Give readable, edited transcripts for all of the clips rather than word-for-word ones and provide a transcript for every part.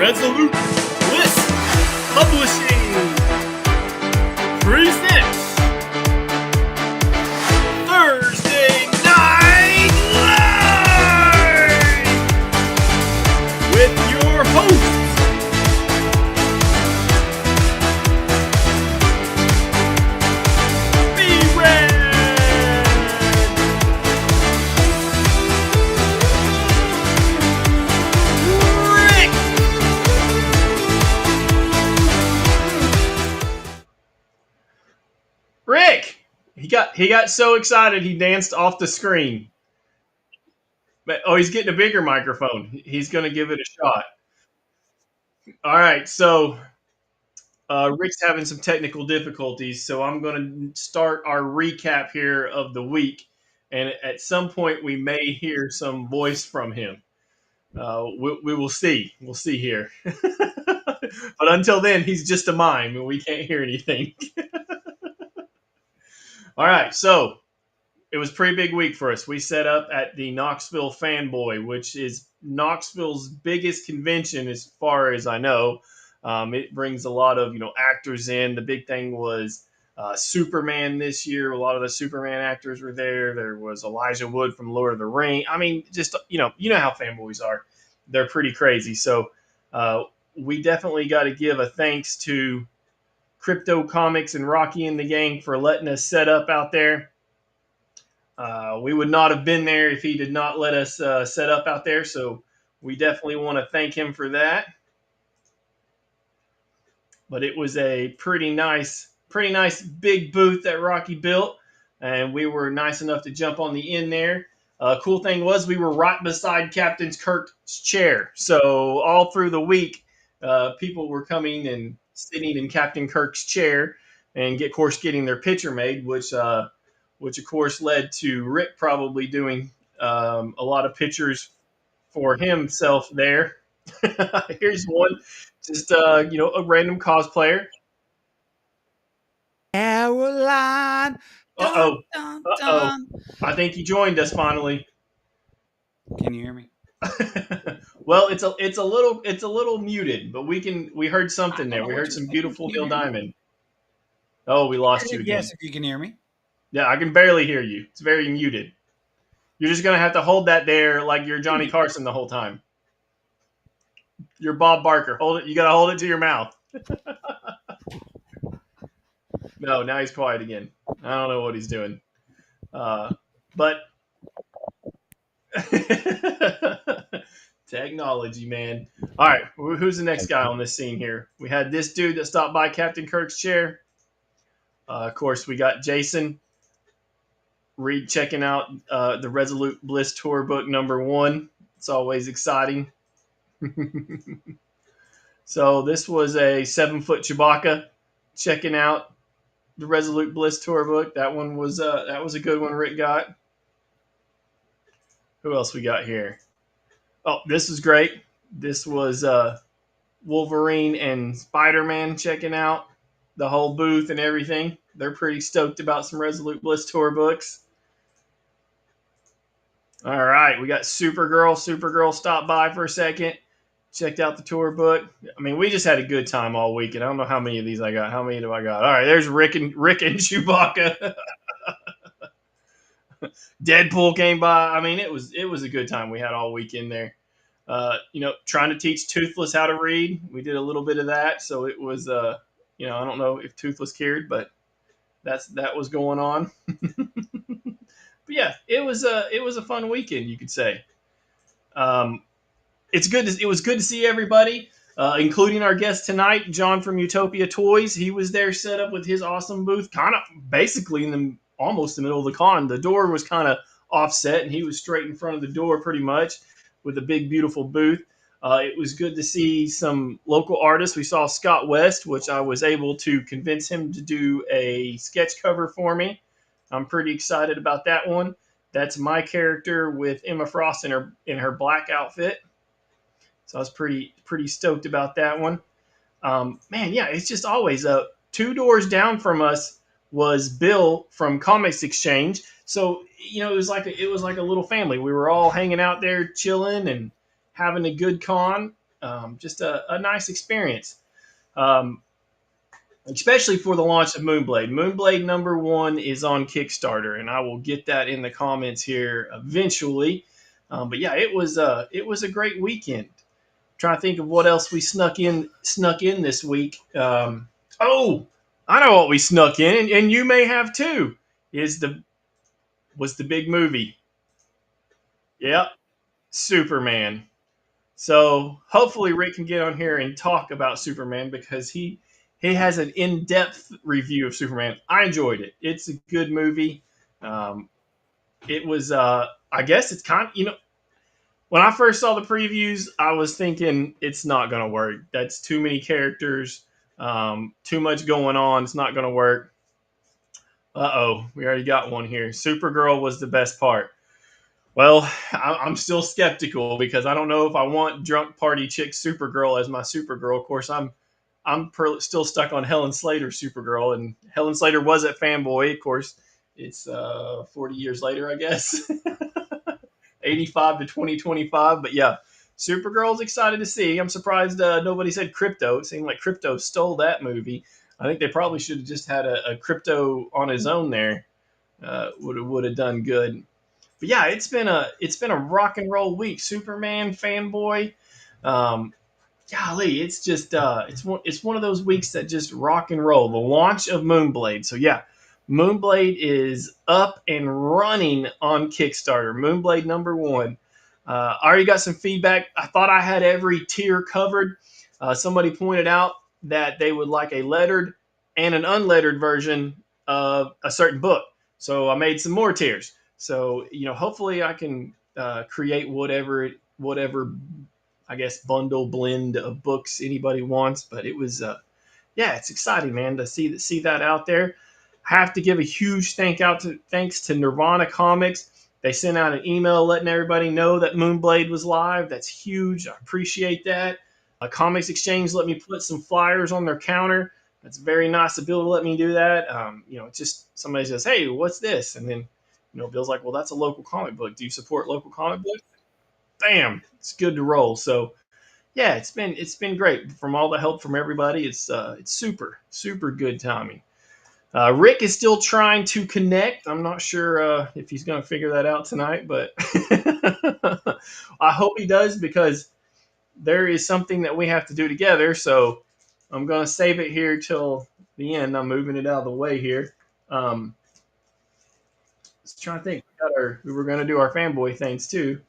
Resolute Bliss Publishing presents Thursday Night Live with your hosts, B-Red, Rick. He got so excited he danced off the screen. But he's getting a bigger microphone. He's going to give it a shot. All right, so Rick's having some technical difficulties, so I'm going to start our recap here of the week, and at some point we may hear some voice from him. We will see. We'll see here. But until then, he's just a mime, and we can't hear anything. All right, so it was a pretty big week for us. We set up at the Knoxville Fanboy, which is Knoxville's biggest convention as far as I know. It brings a lot of actors in. The big thing was Superman this year. A lot of the Superman actors were there. There was Elijah Wood from Lord of the Rings. I mean, just you know how fanboys are. They're pretty crazy. So we definitely got to give a thanks to Crypto Comics and Rocky and the gang for letting us set up out there. We would not have been there if he did not let us set up out there. So we definitely want to thank him for that. But it was a pretty nice big booth that Rocky built, and we were nice enough to jump on the end there. Cool thing was we were right beside Captain Kirk's chair. So all through the week, people were coming and sitting in Captain Kirk's chair and getting their picture made, which of course led to Rick probably doing a lot of pictures for himself there. Here's one, just a random cosplayer. Caroline. Uh oh. I think he joined us finally. Can you hear me? Well, it's a little muted, but we heard something there. We heard some beautiful Neil Diamond. Oh, we lost you again. Yes, if you can hear me. Yeah, I can barely hear you. It's very muted. You're just gonna have to hold that there like you're Johnny Carson the whole time. You're Bob Barker. Hold it. You gotta hold it to your mouth. No, now he's quiet again. I don't know what he's doing. But technology, man. All right, who's the next guy on this scene here? We had this dude that stopped by Captain Kirk's chair. Of course, we got Jason Reed checking out the Resolute Bliss Tour book #1. It's always exciting. So this was a 7-foot Chewbacca checking out the Resolute Bliss Tour book. That was a good one Rick got. Who else we got here? Oh, this was great. This was Wolverine and Spider-Man checking out the whole booth and everything. They're pretty stoked about some Resolute Bliss Tour books. All right, we got Supergirl. Supergirl stopped by for a second, checked out the tour book. I mean, we just had a good time all weekend. I don't know how many of these I got. How many do I got? All right, there's Rick and Chewbacca. Deadpool came by. I mean, it was a good time we had all weekend there. Trying to teach Toothless how to read. We did a little bit of that, so it was I don't know if Toothless cared, but that was going on. But yeah, it was a fun weekend, you could say. It was good to see everybody, including our guest tonight, John from Utopia Toys. He was there set up with his awesome booth, kind of basically in almost the middle of the con. The door was kind of offset, and he was straight in front of the door pretty much with a big, beautiful booth. It was good to see some local artists. We saw Scott West, which I was able to convince him to do a sketch cover for me. I'm pretty excited about that one. That's my character with Emma Frost in her black outfit. So I was pretty stoked about that one. It's just always 2 doors down from us was Bill from Comics Exchange. So it was like a little family. We were all hanging out there chilling and having a good con. Just a nice experience. Um, Especially for the launch of Moonblade. Moonblade #1 is on Kickstarter, and I will get that in the comments here eventually. But yeah, it was a great weekend. Trying to think of what else we snuck in this week. Oh, I know what we snuck in, and you may have too. Was the big movie? Yep, Superman. So hopefully Rick can get on here and talk about Superman because he has an in-depth review of Superman. I enjoyed it. It's a good movie. Um, it was I guess it's kind of, when I first saw the previews, I was thinking it's not going to work. That's too many characters, too much going on. It's not going to work. We already got one here. Supergirl was the best part. Well, I'm still skeptical because I don't know if I want drunk party chick Supergirl as my Supergirl. Of course, still stuck on Helen Slater's Supergirl, and Helen Slater was at Fanboy. Of course, it's 40 years later, I guess, 85 to 2025. But yeah, Supergirl's excited to see. I'm surprised nobody said Crypto. It seemed like Crypto stole that movie. I think they probably should have just had a Crypto on his own there. Would have done good. But yeah, it's been a rock and roll week. Superman fanboy. Um, Golly, it's just it's one of those weeks that just rock and roll. The launch of Moonblade. So yeah, Moonblade is up and running on Kickstarter. Moonblade #1. I already got some feedback. I thought I had every tier covered. Somebody pointed out that they would like a lettered and an unlettered version of a certain book. So I made some more tiers. So hopefully I can create whatever I guess bundle blend of books anybody wants. But it was yeah, it's exciting, man, to see that out there. I have to give a huge thanks to Nirvana Comics. They sent out an email letting everybody know that Moonblade was live. That's huge. I appreciate that. Comics Exchange let me put some flyers on their counter. That's very nice of Bill to let me do that. It's just somebody says, "Hey, what's this?" And then Bill's like, "Well, that's a local comic book. Do you support local comic books?" Bam, it's good to roll. So yeah, it's been great from all the help from everybody. It's super good timing. Rick is still trying to connect. I'm not sure if he's going to figure that out tonight, but I hope he does because there is something that we have to do together. So I'm going to save it here till the end. I'm moving it out of the way here. Just trying to think. We were going to do our fanboy things too.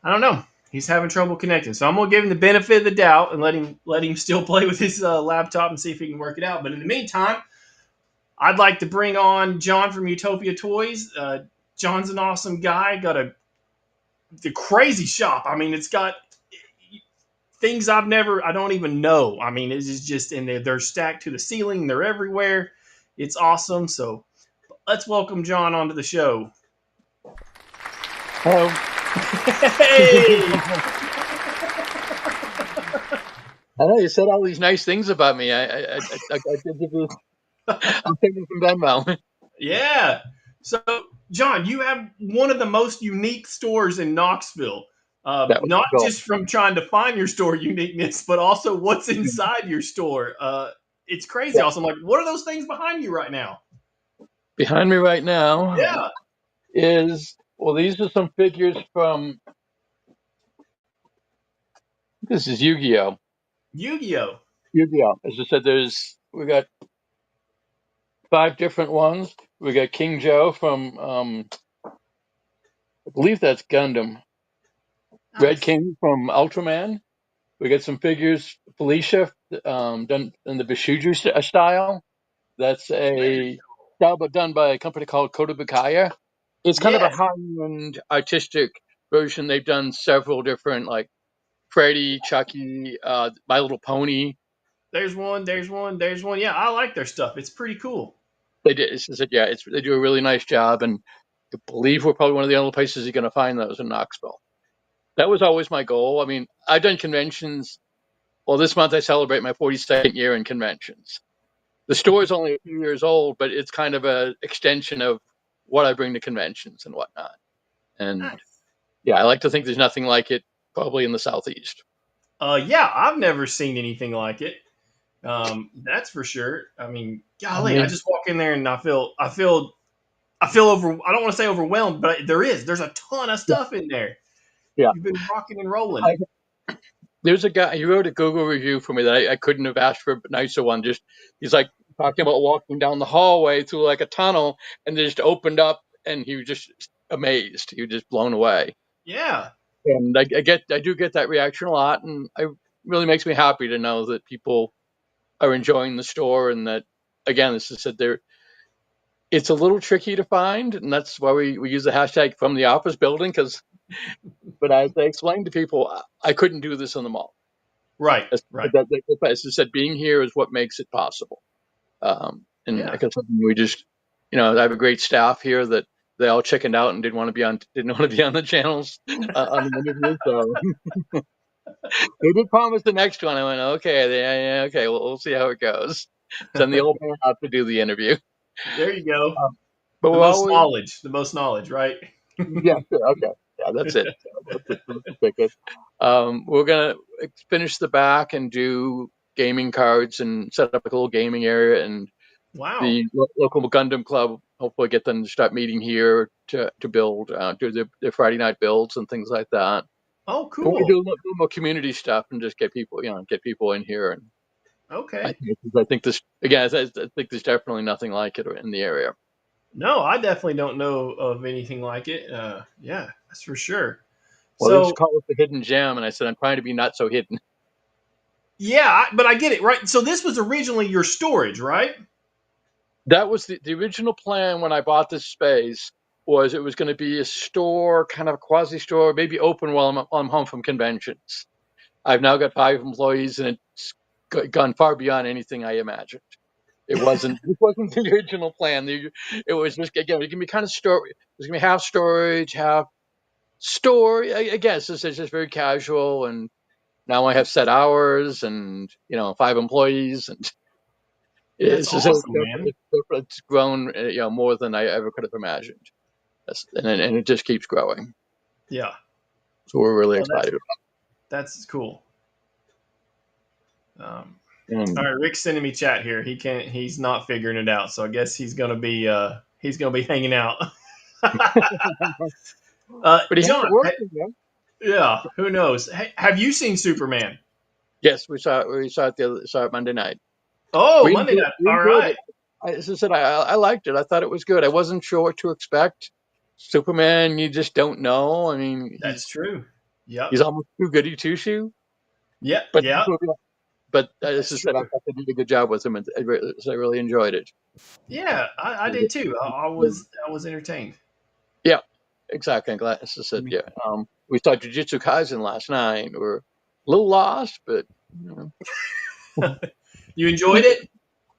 I don't know. He's having trouble connecting, so I'm gonna give him the benefit of the doubt and let him still play with his laptop and see if he can work it out. But in the meantime, I'd like to bring on John from Utopia Toys. John's an awesome guy. Got the crazy shop. I mean, it's got things I don't even know. I mean, it's just in there. They're stacked to the ceiling. They're everywhere. It's awesome. So let's welcome John onto the show. Hello. Hey! I know you said all these nice things about me. I'm taking from Venmo. Yeah. So, John, you have one of the most unique stores in Knoxville. Not Cool. just from trying to find your store uniqueness, but also what's inside your store. It's crazy Yeah. awesome. Like, what are those things behind you right now? Behind me right now Yeah. these are some figures from, this is Yu-Gi-Oh! Yu-Gi-Oh! Yu-Gi-Oh! As I said, we got 5 different ones. We got King Joe from, I believe that's Gundam. Nice. Red King from Ultraman. We got some figures, Felicia, done in the Bishuju style. That's a style but done by a company called Kodabukaya. It's kind of a Yes. high-end artistic version. They've done several different, like Freddy, Chucky, My Little Pony. There's one. Yeah, I like their stuff. It's pretty cool. They did. They do a really nice job, and I believe we're probably one of the only places you're going to find those in Knoxville. That was always my goal. I mean, I've done conventions. Well, this month I celebrate my 42nd year in conventions. The store is only a few years old, but it's kind of an extension of what I bring to conventions and whatnot. And Nice. yeah, I like to think there's nothing like it probably in the Southeast. Yeah, I've never seen anything like it. That's for sure. I mean, I golly, I mean, just walk in there and I feel over. I don't want to say overwhelmed, but there's a ton of yeah, stuff in there. yeah. You've been rocking and rolling. I, there's a guy. He wrote a Google review for me that I couldn't have asked for a nicer one. Just he's like talking about walking down the hallway through like a tunnel, and they just opened up, and he was just amazed. He was just blown away. Yeah, And I do get that reaction a lot, and it really makes me happy to know that people are enjoying the store, and that again, this is said there. It's a little tricky to find, and that's why we use the hashtag from the office building. But as I explained to people, I couldn't do this in the mall. right, As, right. as I said, being here is what makes it possible. And Yeah, like I said, we just, I have a great staff here that they all chickened out and didn't want to be on the channels on the interview. So they did promise the next one. I went, okay, yeah, okay, we'll see how it goes. Send the old man out to do the interview. there you go. Um, but we're always, The most knowledge, right? yeah, sure, okay, yeah, that's it. That's the ticket. We're gonna finish the back and do gaming cards and set up a little gaming area, and Wow. the local Gundam club. Hopefully, get them to start meeting here to build, do their Friday night builds and things like that. Oh, We want to cool. do a little more community stuff and just get people in here. And Okay. I think this again. I think there's definitely nothing like it in the area. No, I definitely don't know of anything like it. Yeah, that's for sure. Well, they So, just call it the hidden gem, and I said I'm trying to be not so hidden. yeah, but I get it, right? So this was originally your storage, right? That was the original plan when I bought this space. Was it was going to be a store, kind of a quasi store, maybe open while I'm home from conventions. I've now got 5 employees, and it's gone far beyond anything I imagined. It wasn't. This wasn't the original plan. It was just again. It can be kind of store. There's gonna be half storage, half store. I guess it's just very casual. And now I have set hours, and 5 employees, and That's it's just awesome, man. it's grown. More than I ever could have imagined. And it just keeps growing. Yeah. So we're really Oh, excited. that's cool. And All right, Rick's sending me chat here. He's not figuring it out, so I guess he's gonna be hanging out. but he has John, it working, man. yeah, who knows? Hey, have you seen Superman? Yes, we saw it. Saw it Monday night. Oh, Monday night. We All enjoyed right. it. As I said, I liked it. I thought it was good. I wasn't sure what to expect. Superman, you just don't know. I mean, That's true. Yep. he's almost too goody two shoe. Yep. But Yep. as That's I said, I true. thought they did a good job with him, and I really enjoyed it. Yeah, I did too. I was entertained. Yeah, exactly. I'm glad. As I said, Me. yeah. We saw Jujutsu Kaisen last night. We're a little lost, but You enjoyed it?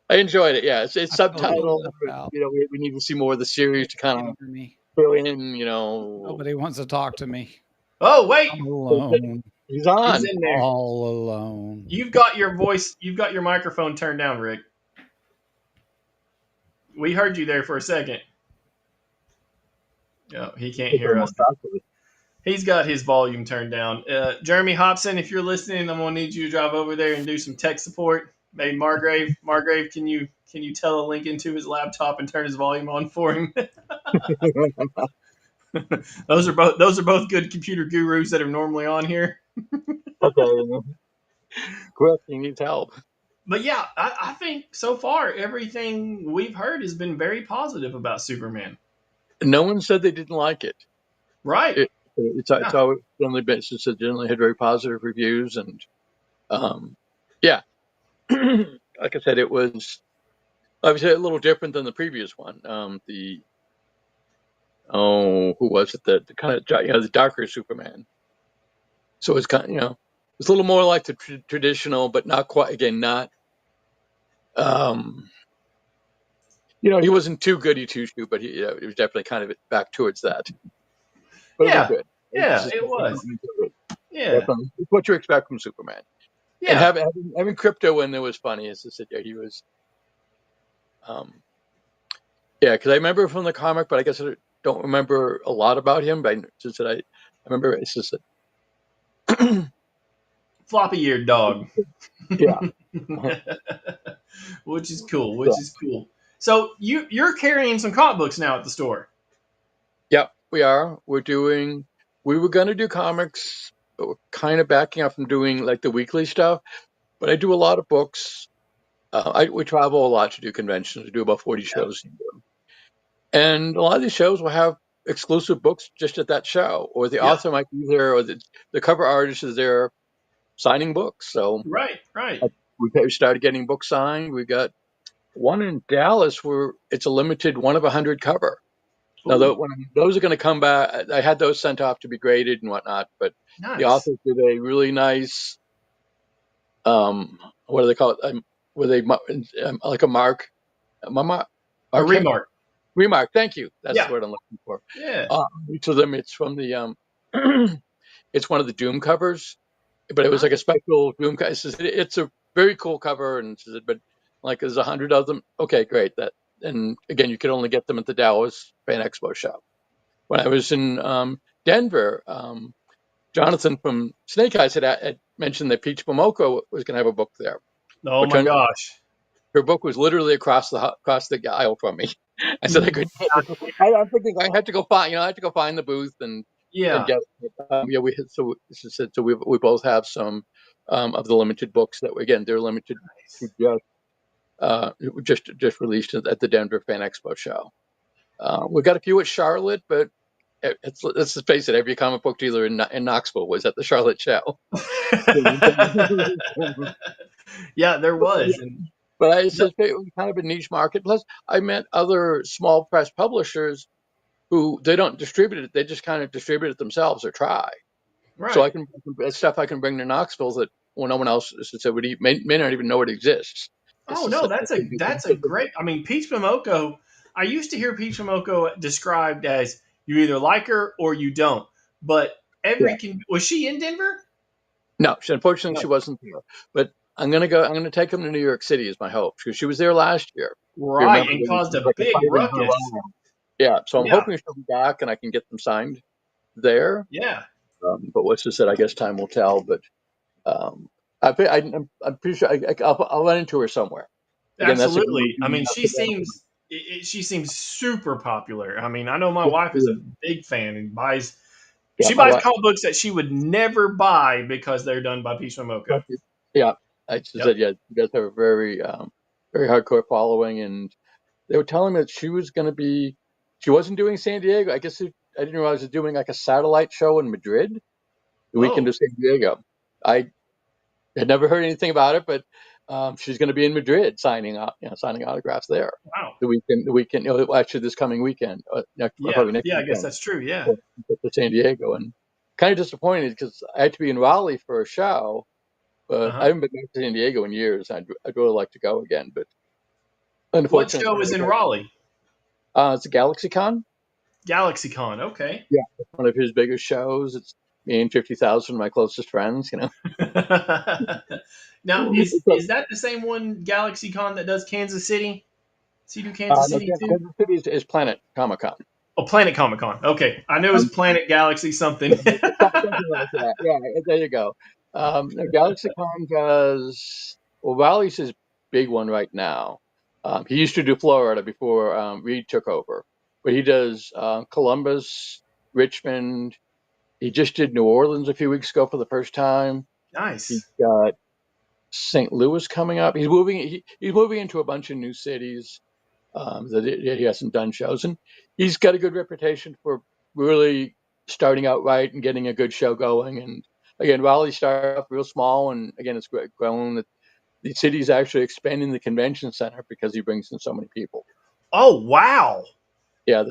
I enjoyed it. Yeah, it's I feel a little subtitled. left But, out. we need to see more of the series to kind Can of you hear me? fill in. Nobody wants to talk to me. Oh, wait. I'm alone. He's He's on. in there. All alone. You've got your voice. You've got your microphone turned down, Rick. We heard you there for a second. No, he can't hear us. He's got his volume turned down. Jeremy Hobson, if you're listening, I'm gonna need you to drive over there and do some tech support. Maybe Margrave. Margrave, can you tell a link into his laptop and turn his volume on for him? Those are both good computer gurus that are normally on here. Okay. Chris, he needs help. But yeah, I think so far everything we've heard has been very positive about Superman. No one said they didn't like it. Right. It's Yeah. always generally been since it generally had very positive reviews, and yeah, like I said, it was obviously a little different than the previous one. Who was it? The kind of the darker Superman. So it's kind of it's a little more like the traditional, but not quite. Again, not he wasn't too goody two shoe, but he it was definitely kind of back towards that. But it was Yeah. good. Yeah, it was. Yeah. Definitely. It's what you expect from Superman. And Yeah. having Crypto in there was funny. As I said, yeah, he was. Yeah, because I remember from the comic, but I guess I don't remember a lot about him. But I remember it's just that floppy-eared dog. Yeah. Which is cool. Which is cool. So you're carrying some comic books now at the store. Yep, we are. We were going to do comics, but we're kind of backing up from doing like the weekly stuff. But I do a lot of books. We travel a lot to do conventions. We do about 40 shows a year. And a lot of these shows will have exclusive books just at that show, or the author might be there, or the cover artist is there signing books. So Right. we started getting books signed. We got one in Dallas where it's a limited 1 of 100 cover. Now, those are going to come back. I had those sent off to be graded and whatnot, but the authors did a really nice, what do they call it? Were they like a mark? A remark. Remark. Thank you. That's the word I'm looking for. Yeah. Each of them, it's from the, it's one of the Doom covers, but it was like a special Doom cover. It's a very cool cover, but like there's 100 of them. Okay, great. And again, you could only get them at the Dallas Fan Expo shop. When I was in Denver, Jonathan from Snake Eyes had mentioned that Peach Momoko was going to have a book there. Oh my gosh! Her book was literally across the aisle from me. I said I could. I'm thinking I had to go find. I had to go find the booth and get. We both have some of the limited books that they're limited to just released at the Denver Fan Expo show. We got a few at Charlotte, but let's face it, every comic book dealer in Knoxville was at the Charlotte show. Yeah, there was. But it was kind of a niche market. Plus, I met other small press publishers who they don't distribute it; they just kind of distribute it themselves or try. Right. So it's stuff I can bring to Knoxville that no one else may not even know it exists. Oh no, that's a great. I mean, Peach Momoko. I used to hear Peach Momoko described as you either like her or you don't. But was she in Denver? No, unfortunately she wasn't there. But I'm gonna take them to New York City is my hope, because she was there last year. Right, and caused a big ruckus. Yeah, so I'm hoping she'll be back and I can get them signed there. Yeah. But what's just said, I guess time will tell. But I'm pretty sure I'll run into her somewhere. Again, absolutely. I mean, she seems super popular. I mean, I know my wife is a big fan and buys comic books that she would never buy because they're done by Peach Momoko. Yeah, said, you guys have a very, very hardcore following, and they were telling me that she wasn't doing San Diego. I guess I didn't realize she was doing like a satellite show in Madrid the weekend of San Diego. I had never heard anything about it, but she's going to be in Madrid signing autographs there. Wow. The weekend, actually this coming weekend. Probably next weekend, I guess that's true. Yeah. To San Diego, and kind of disappointed because I had to be in Raleigh for a show, but I haven't been back to San Diego in years. I'd really like to go again, but unfortunately. What show is in Raleigh? It's a GalaxyCon. GalaxyCon, okay. Yeah, it's one of his biggest shows. It's me and 50,000 of my closest friends, Now, is that the same one, GalaxyCon, that does Kansas City? Does he do Kansas City too? Kansas City is Planet Comic Con. Oh, Planet Comic Con. Okay, I know it was Planet Galaxy something. Yeah, there you go. GalaxyCon does. Well, Raleigh's his big one right now. He used to do Florida before Reed took over, but he does Columbus, Richmond. He just did New Orleans a few weeks ago for the first time. Nice. He's got St. Louis coming up. He's moving into a bunch of new cities that he hasn't done shows, and he's got a good reputation for really starting out right and getting a good show going. And again, Raleigh started off real small, and again, it's grown. The city's actually expanding the convention center because he brings in so many people. Oh wow! Yeah,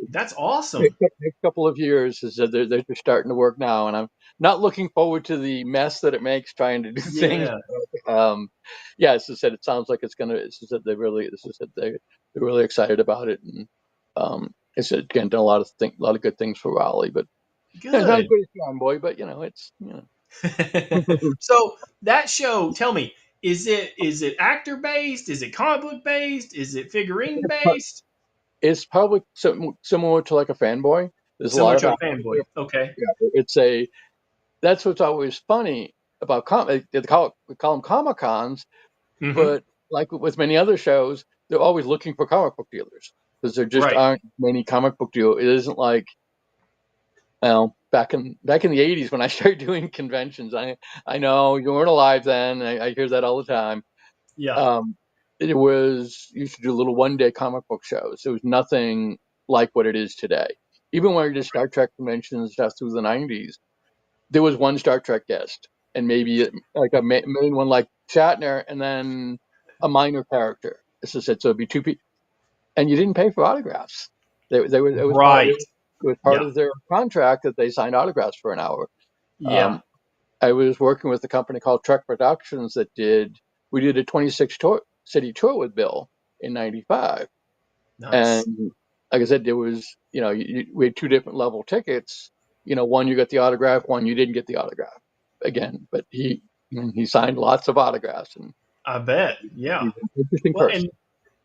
that's awesome. Next couple of years is they're just starting to work now, and I'm not looking forward to the mess that it makes trying to do things. As I said, it sounds like it's gonna. They're really excited about it, and it's again done a lot of good things for Raleigh, but good. It's not as good as Fanboy, but it's. So that show, tell me, is it actor based? Is it comic book based? Is it figurine based? It's probably similar to like a Fanboy. There's similar to a Fanboy. Okay. Yeah, that's what's always funny. about we call them Comic Cons, Hmm. but like with many other shows, they're always looking for comic book dealers because there just Right. aren't many comic book dealers. It isn't like, well, back in the 80s when I started doing conventions. I know you weren't alive then. I hear that all the time. Yeah. Um, it was used to do little one-day comic book shows. It was nothing like what it is today. Even when we did Star Trek conventions and stuff through the 90s, there was one Star Trek guest and maybe like a main one like Shatner and then a minor character. This is it. So it'd be two people, and you didn't pay for autographs. Right. It was part Yeah. of their contract that they signed autographs for an hour. Yeah. I was working with a company called Trek Productions we did a 26 city tour with Bill in '95. Nice. And like I said, there was, we had two different level tickets. One you got the autograph, one you didn't get the autograph. Again, but he signed lots of autographs, and I bet. Yeah. he's an interesting Well, person.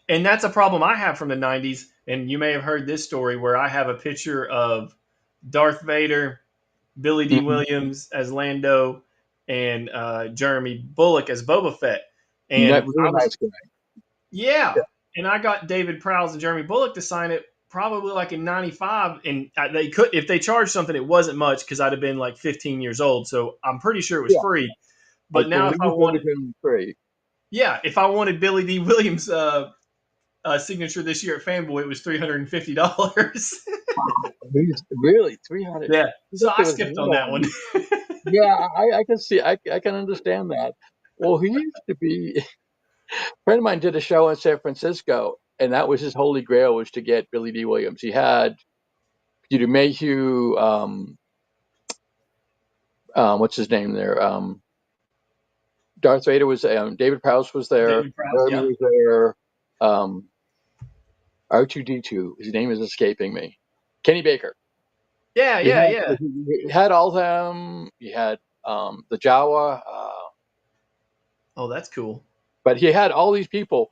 and that's a problem I have from the 90s. And you may have heard this story where I have a picture of Darth Vader, Billy D. Mhm. Williams as Lando, and Jeremy Bullock as Boba Fett. Not And really nice guy. yeah. And I got David Prowse and Jeremy Bullock to sign it probably like in 95. And they could, if they charged something, it wasn't much because I'd have been like 15 years old. So I'm pretty sure it was Yeah, free. I But now if believe I it would wanted, have been free. yeah, if I wanted Billy D. Williams' signature this year at Fanboy, it was $350. Really 300. Yeah. I So thought I there was skipped on more. that one. Yeah, I can see. I can understand that. Well, he used to be. A friend of mine did a show in San Francisco, and that was his holy grail, was to get Billy D. Williams. He had Peter Mayhew, what's his name there? Darth Vader was, David Prowse was there, David Prowse, Jeremy yeah. was there, R2D2. His name is escaping me. Kenny Baker. Yeah, He yeah, had, yeah. he had all them. He had the Jawa, Oh, that's cool. but he had all these people,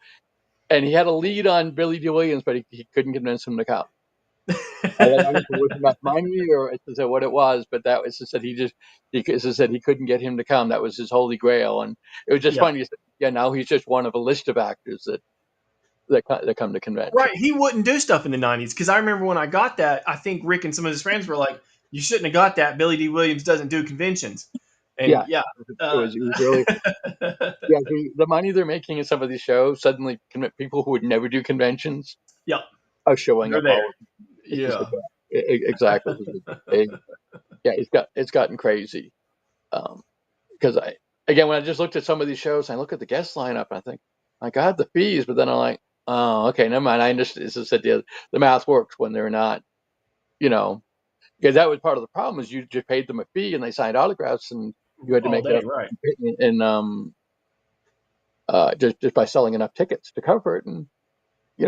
and he had a lead on Billy D. Williams, but he couldn't convince him to come. I don't know if it was enough money or it's just what it was, but that was just that he couldn't get him to come. That was his holy grail, and it was just Yeah. funny. Yeah, now he's just one of a list of actors that come to convention. Right. He wouldn't do stuff in the 90s because I remember when I got that, I think Rick and some of his friends were like, you shouldn't have got that. Billy D. Williams doesn't do conventions. And Yeah, yeah. it was really yeah. The money they're making in some of these shows suddenly people who would never do conventions Yeah. are showing They're up there. all. It's just Yeah. exactly. Yeah, it's gotten crazy. Because again, when I just looked at some of these shows, I look at the guest lineup, and I think, my God, the fees. But then I'm like, oh, okay, never mind. I understand. It's just that the math works when they're not, because that was part of the problem is you just paid them a fee and they signed autographs and you had to All make it day, up right. in just by selling enough tickets to cover it. And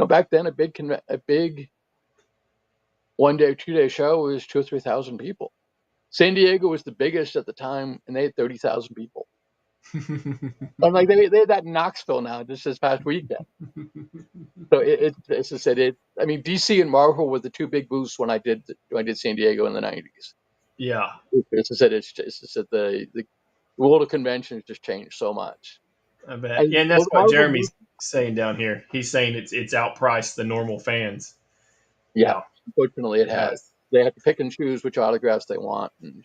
back then a big 1 day, 2 day show was 2,000 or 3,000 people. San Diego was the biggest at the time, and they had 30,000 people. And like they had that in Knoxville now, just this past weekend. So it's just said. I mean, DC and Marvel were the two big boosts when I did San Diego in the '90s. Yeah. It's just said it's just that the world of conventions just changed so much. I bet. Yeah, and that's what Jeremy's saying down here. He's saying it's outpriced the normal fans. Yeah, unfortunately, it has. Yes. They have to pick and choose which autographs they want. And,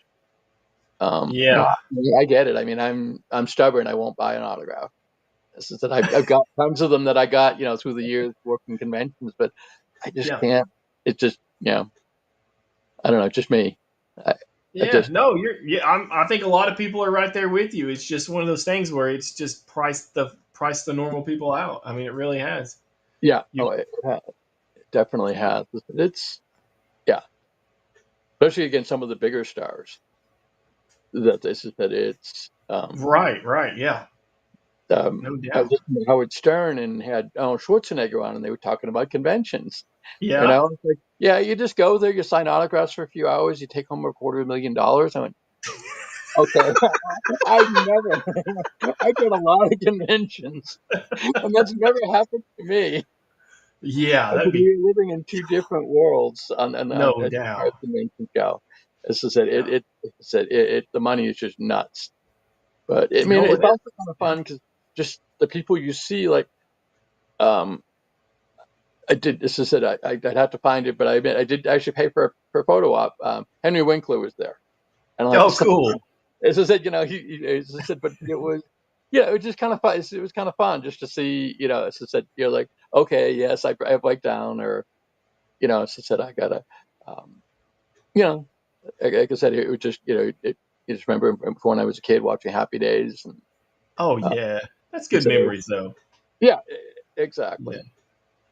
Yeah. I get it. I mean, I'm stubborn. I won't buy an autograph. This is that I've got tons of them that I got, through the years working conventions, but I just can't. It's just, I don't know. It's just me. I No, I think a lot of people are right there with you. It's just one of those things where it's just priced the normal people out. I mean, it really has. Yeah. It definitely has. It's especially against some of the bigger stars. It's right. Yeah. No I was doubt. listening to Howard Stern and had Schwarzenegger on, and they were talking about conventions. Yeah. And I was like, yeah, you just go there, you sign autographs for a few hours, you take home $250,000. I went, okay. I did a lot of conventions, and that's never happened to me. Yeah, that'd be We're living in two different worlds no as far as doubt. conventions go. As I said, Yeah. the money is just nuts. But I mean, No, it's it also kind of fun because just the people you see, like, I did. This is it. I'd have to find it, but I did actually pay for a photo op. Henry Winkler was there, and I'm like, Oh, cool. as I said, as I said, but it was, it was just kind of fun. It was kind of fun just to see, as I said, like, okay, yes, I break down, or, as I said, I gotta, you know, like I said, it was just, you just remember when I was a kid watching Happy Days, and Oh, uh, yeah. That's good so, memories, though. yeah, Yeah. exactly,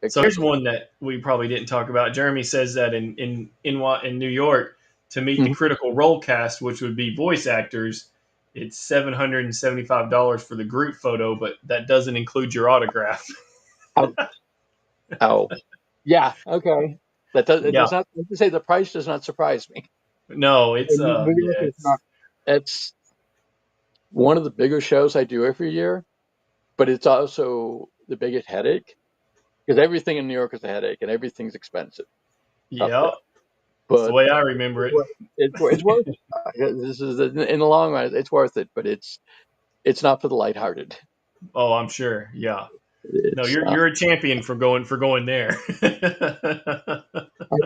So here's exactly. one that we probably didn't talk about. Jeremy says that in New York, to meet the Mhm. critical role cast, which would be voice actors, it's $775 for the group photo, but that doesn't include your autograph. Oh, oh, yeah, okay. It Yeah. does not. Let me say the price does not surprise me. No, it's And New York yeah, is not. It's one of the bigger shows I do every year, but it's also the biggest headache because everything in New York is a headache and everything's expensive up there. yeah. It's the But way I remember it. it's worth it. This is in the long run, it's worth it, but it's not for the lighthearted. Oh, I'm sure. Yeah. No, It's you're a champion for going there. I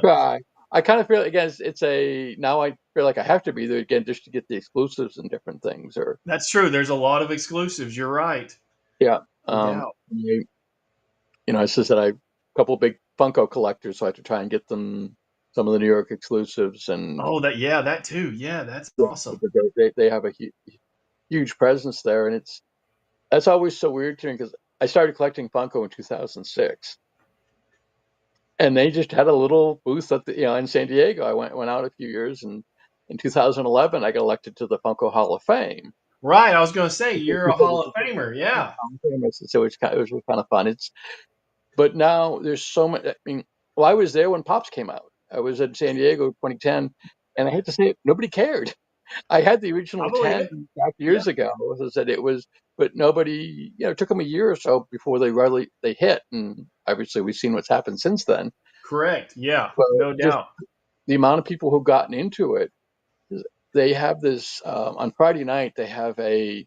try. I kind of feel again. It's a now I feel like I have to be there again just to get the exclusives and different things. Or That's true. There's a lot of exclusives. You're right. yeah, No doubt. I said that I a couple big Funko collectors, so I have to try and get them some of the New York exclusives, and Oh, that too. Yeah, that's awesome. they have a huge presence there, and that's always so weird to me because I started collecting Funko in 2006, and they just had a little booth at in San Diego. I went out a few years, and in 2011 I got elected to the Funko Hall of Fame. Right. I was going to say you're a Hall of Famer. Yeah. So it was really kind of fun. But now there's so much. I mean, well, I was there when Pops came out. I was in San Diego 2010, and I hate to say it, nobody cared. I had the I original believe 10 it. back Yeah. years ago. As I said, it was, but nobody, it took them a year or so before they hit, and obviously we've seen what's happened since then. Correct. Yeah. But No just doubt. the amount of people who've gotten into it, they have this on Friday night. They have a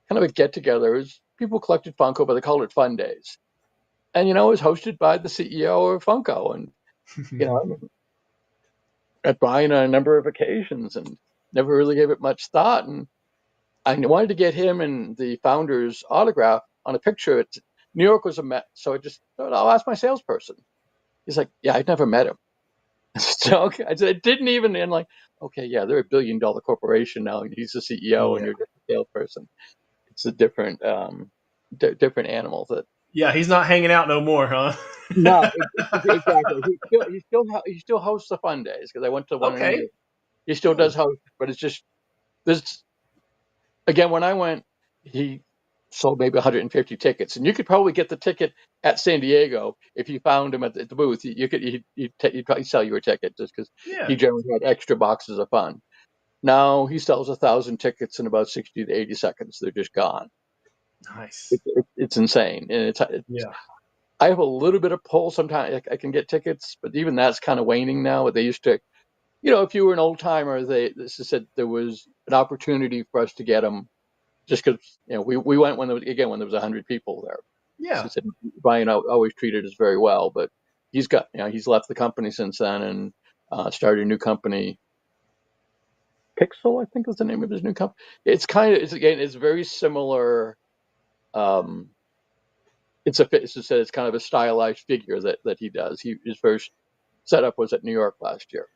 kind of a get together. People collected Funko, but they called it Fun Days, and it was hosted by the CEO of Funko, and you know, at Brian on a number of occasions, and never really gave it much thought. And I wanted to get him and the founder's autograph on a picture. New York was a mess, so I just thought I'll ask my salesperson. He's like, "Yeah, I'd never met him." So okay, I said, "It didn't even." And like, okay, yeah, they're $1 billion corporation now, and he's the CEO, and Yeah. you're just a salesperson. It's a different, different animal. That Yeah. He's not hanging out no more, huh? no, exactly. He still hosts the Fun Days because I went to one in New Okay. York. He still Cool. does host, but it's just this again. When I went, he sold maybe 150 tickets, and you could probably get the ticket at San Diego if you found him at the booth. You could he'd probably sell you a ticket just because he Yeah. generally had extra boxes of fun. Now he sells 1,000 tickets in about 60 to 80 seconds. They're just gone. Nice. It's insane, and Yeah. I have a little bit of pull sometimes. I can get tickets, but even that's kind of waning now. They used to, if you were an old timer, this is said there was an opportunity for us to get them just because we went when there was 100 people there. So Yeah. he said Brian always treated us very well, but he's left the company since then and started a new company. Pixel, I think, is the name of his new company. It's very similar. Um, it's kind of a stylized figure that he does. His first setup was at New York last year,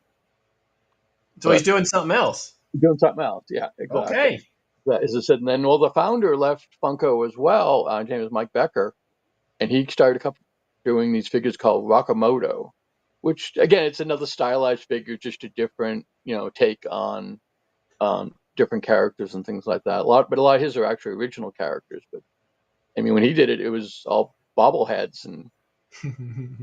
So he's but doing something else. doing something else. Yeah, exactly. Okay. As I said, and then the founder left Funko as well. His name is Mike Becker, and he started doing these figures called Rakamoto, which again, it's another stylized figure, just a different take on different characters and things like that. But a lot of his are actually original characters. But I mean, when he did it, it was all bobbleheads, and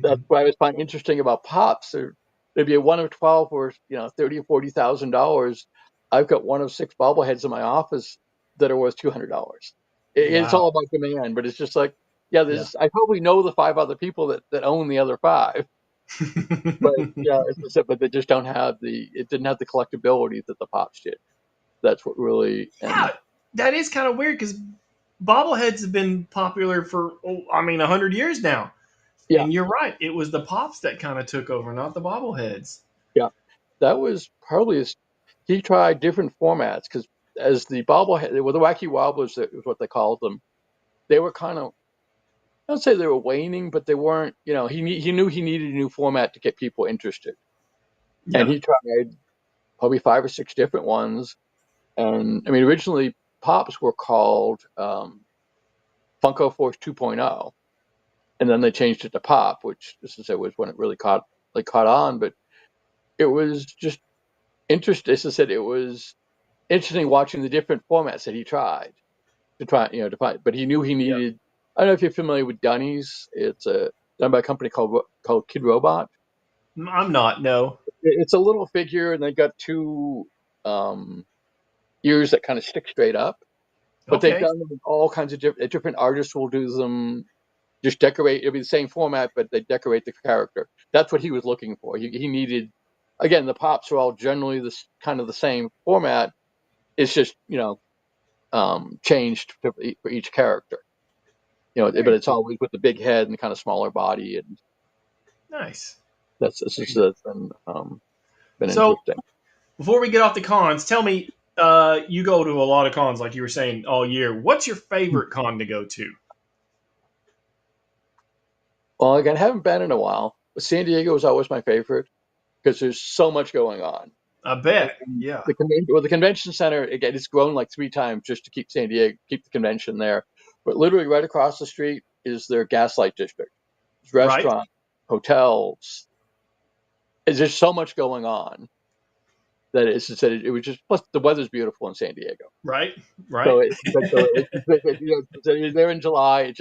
that's what I was finding interesting about Pops. There'd be a one of 12 or $30,000 or $40,000. I've got one of 6 bobbleheads in my office that are worth $200. It's Wow. all about demand, but it's just like, yeah, Yeah. I probably know the 5 other people that own the other 5, but yeah, it's just, but they just don't have it didn't have the collectability that the Pops did. That's what really, and Yeah. that is kind of weird because bobbleheads have been popular for 100 years now. Yeah, And you're right, it was the pops that kind of took over, not the bobbleheads. yeah. That was probably he tried different formats because as the bobblehead, well, the wacky wobblers is what they called them. They were kind of, I don't say they were waning, but they weren't. He knew he needed a new format to get people interested, and Yeah. he tried probably 5 or 6 different ones. And I mean, originally pops were called Funko Force 2.0, and then they changed it to Pop, which this is was when it really caught on. But it was just interesting. As I said, it was interesting watching the different formats that he tried to find. But he knew he Yeah. needed. I don't know if you're familiar with Dunnies. It's done by a company called Kid Robot. I'm not, no. It's a little figure, and they got 2 ears that kind of stick straight up. But they've Okay. done them with all kinds of different artists will do them. Just decorate. It'll be the same format, but they decorate the character. That's what he was looking for. He needed. Again, the pops are all generally this kind of the same format. It's just changed for each character. But Very it's cool. always with the big head and the kind of smaller body, and Nice. that's been So interesting. before we get off the cons, tell me, you go to a lot of cons, like you were saying, all year. What's your favorite con to go to? Well, again, I haven't been in a while, but San Diego is always my favorite because there's so much going on. I bet. And Yeah. the convention center, again, it's grown like 3 times just to keep keep the convention there. But literally right across the street is their Gaslight District. There's Right. restaurants, hotels. There's so much going on that it was just, plus the weather's beautiful in San Diego. Right. So Right. so you're there in July.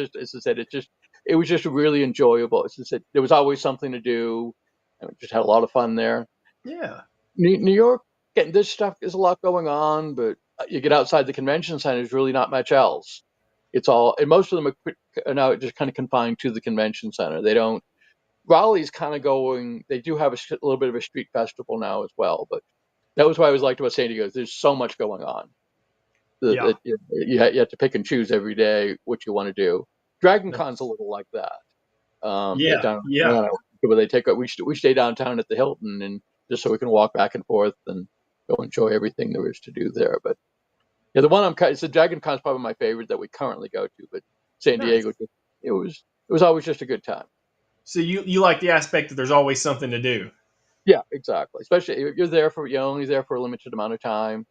It was just really enjoyable. There was always something to do, and we just had a lot of fun there. Yeah. New York, getting this stuff, there's a lot going on, but you get outside the convention center, there's really not much else. It's all, and most of them are now just kind of confined to the convention center. They don't. Raleigh's kind of going. They do have a little bit of a street festival now as well, but that was what I always liked about San Diego. There's so much going on Yeah. that you have to pick and choose every day what you want to do. Dragon Con's a Nice. little like that. Yeah. Down in Yeah. Atlanta, where we stay downtown at the Hilton, and just so we can walk back and forth and go enjoy everything there is to do there. But yeah, it's the Dragon Con's probably my favorite that we currently go to. But San Nice. Diego, it was always just a good time. So you like the aspect that there's always something to do. Yeah, exactly. Especially if you're only there for a limited amount of time.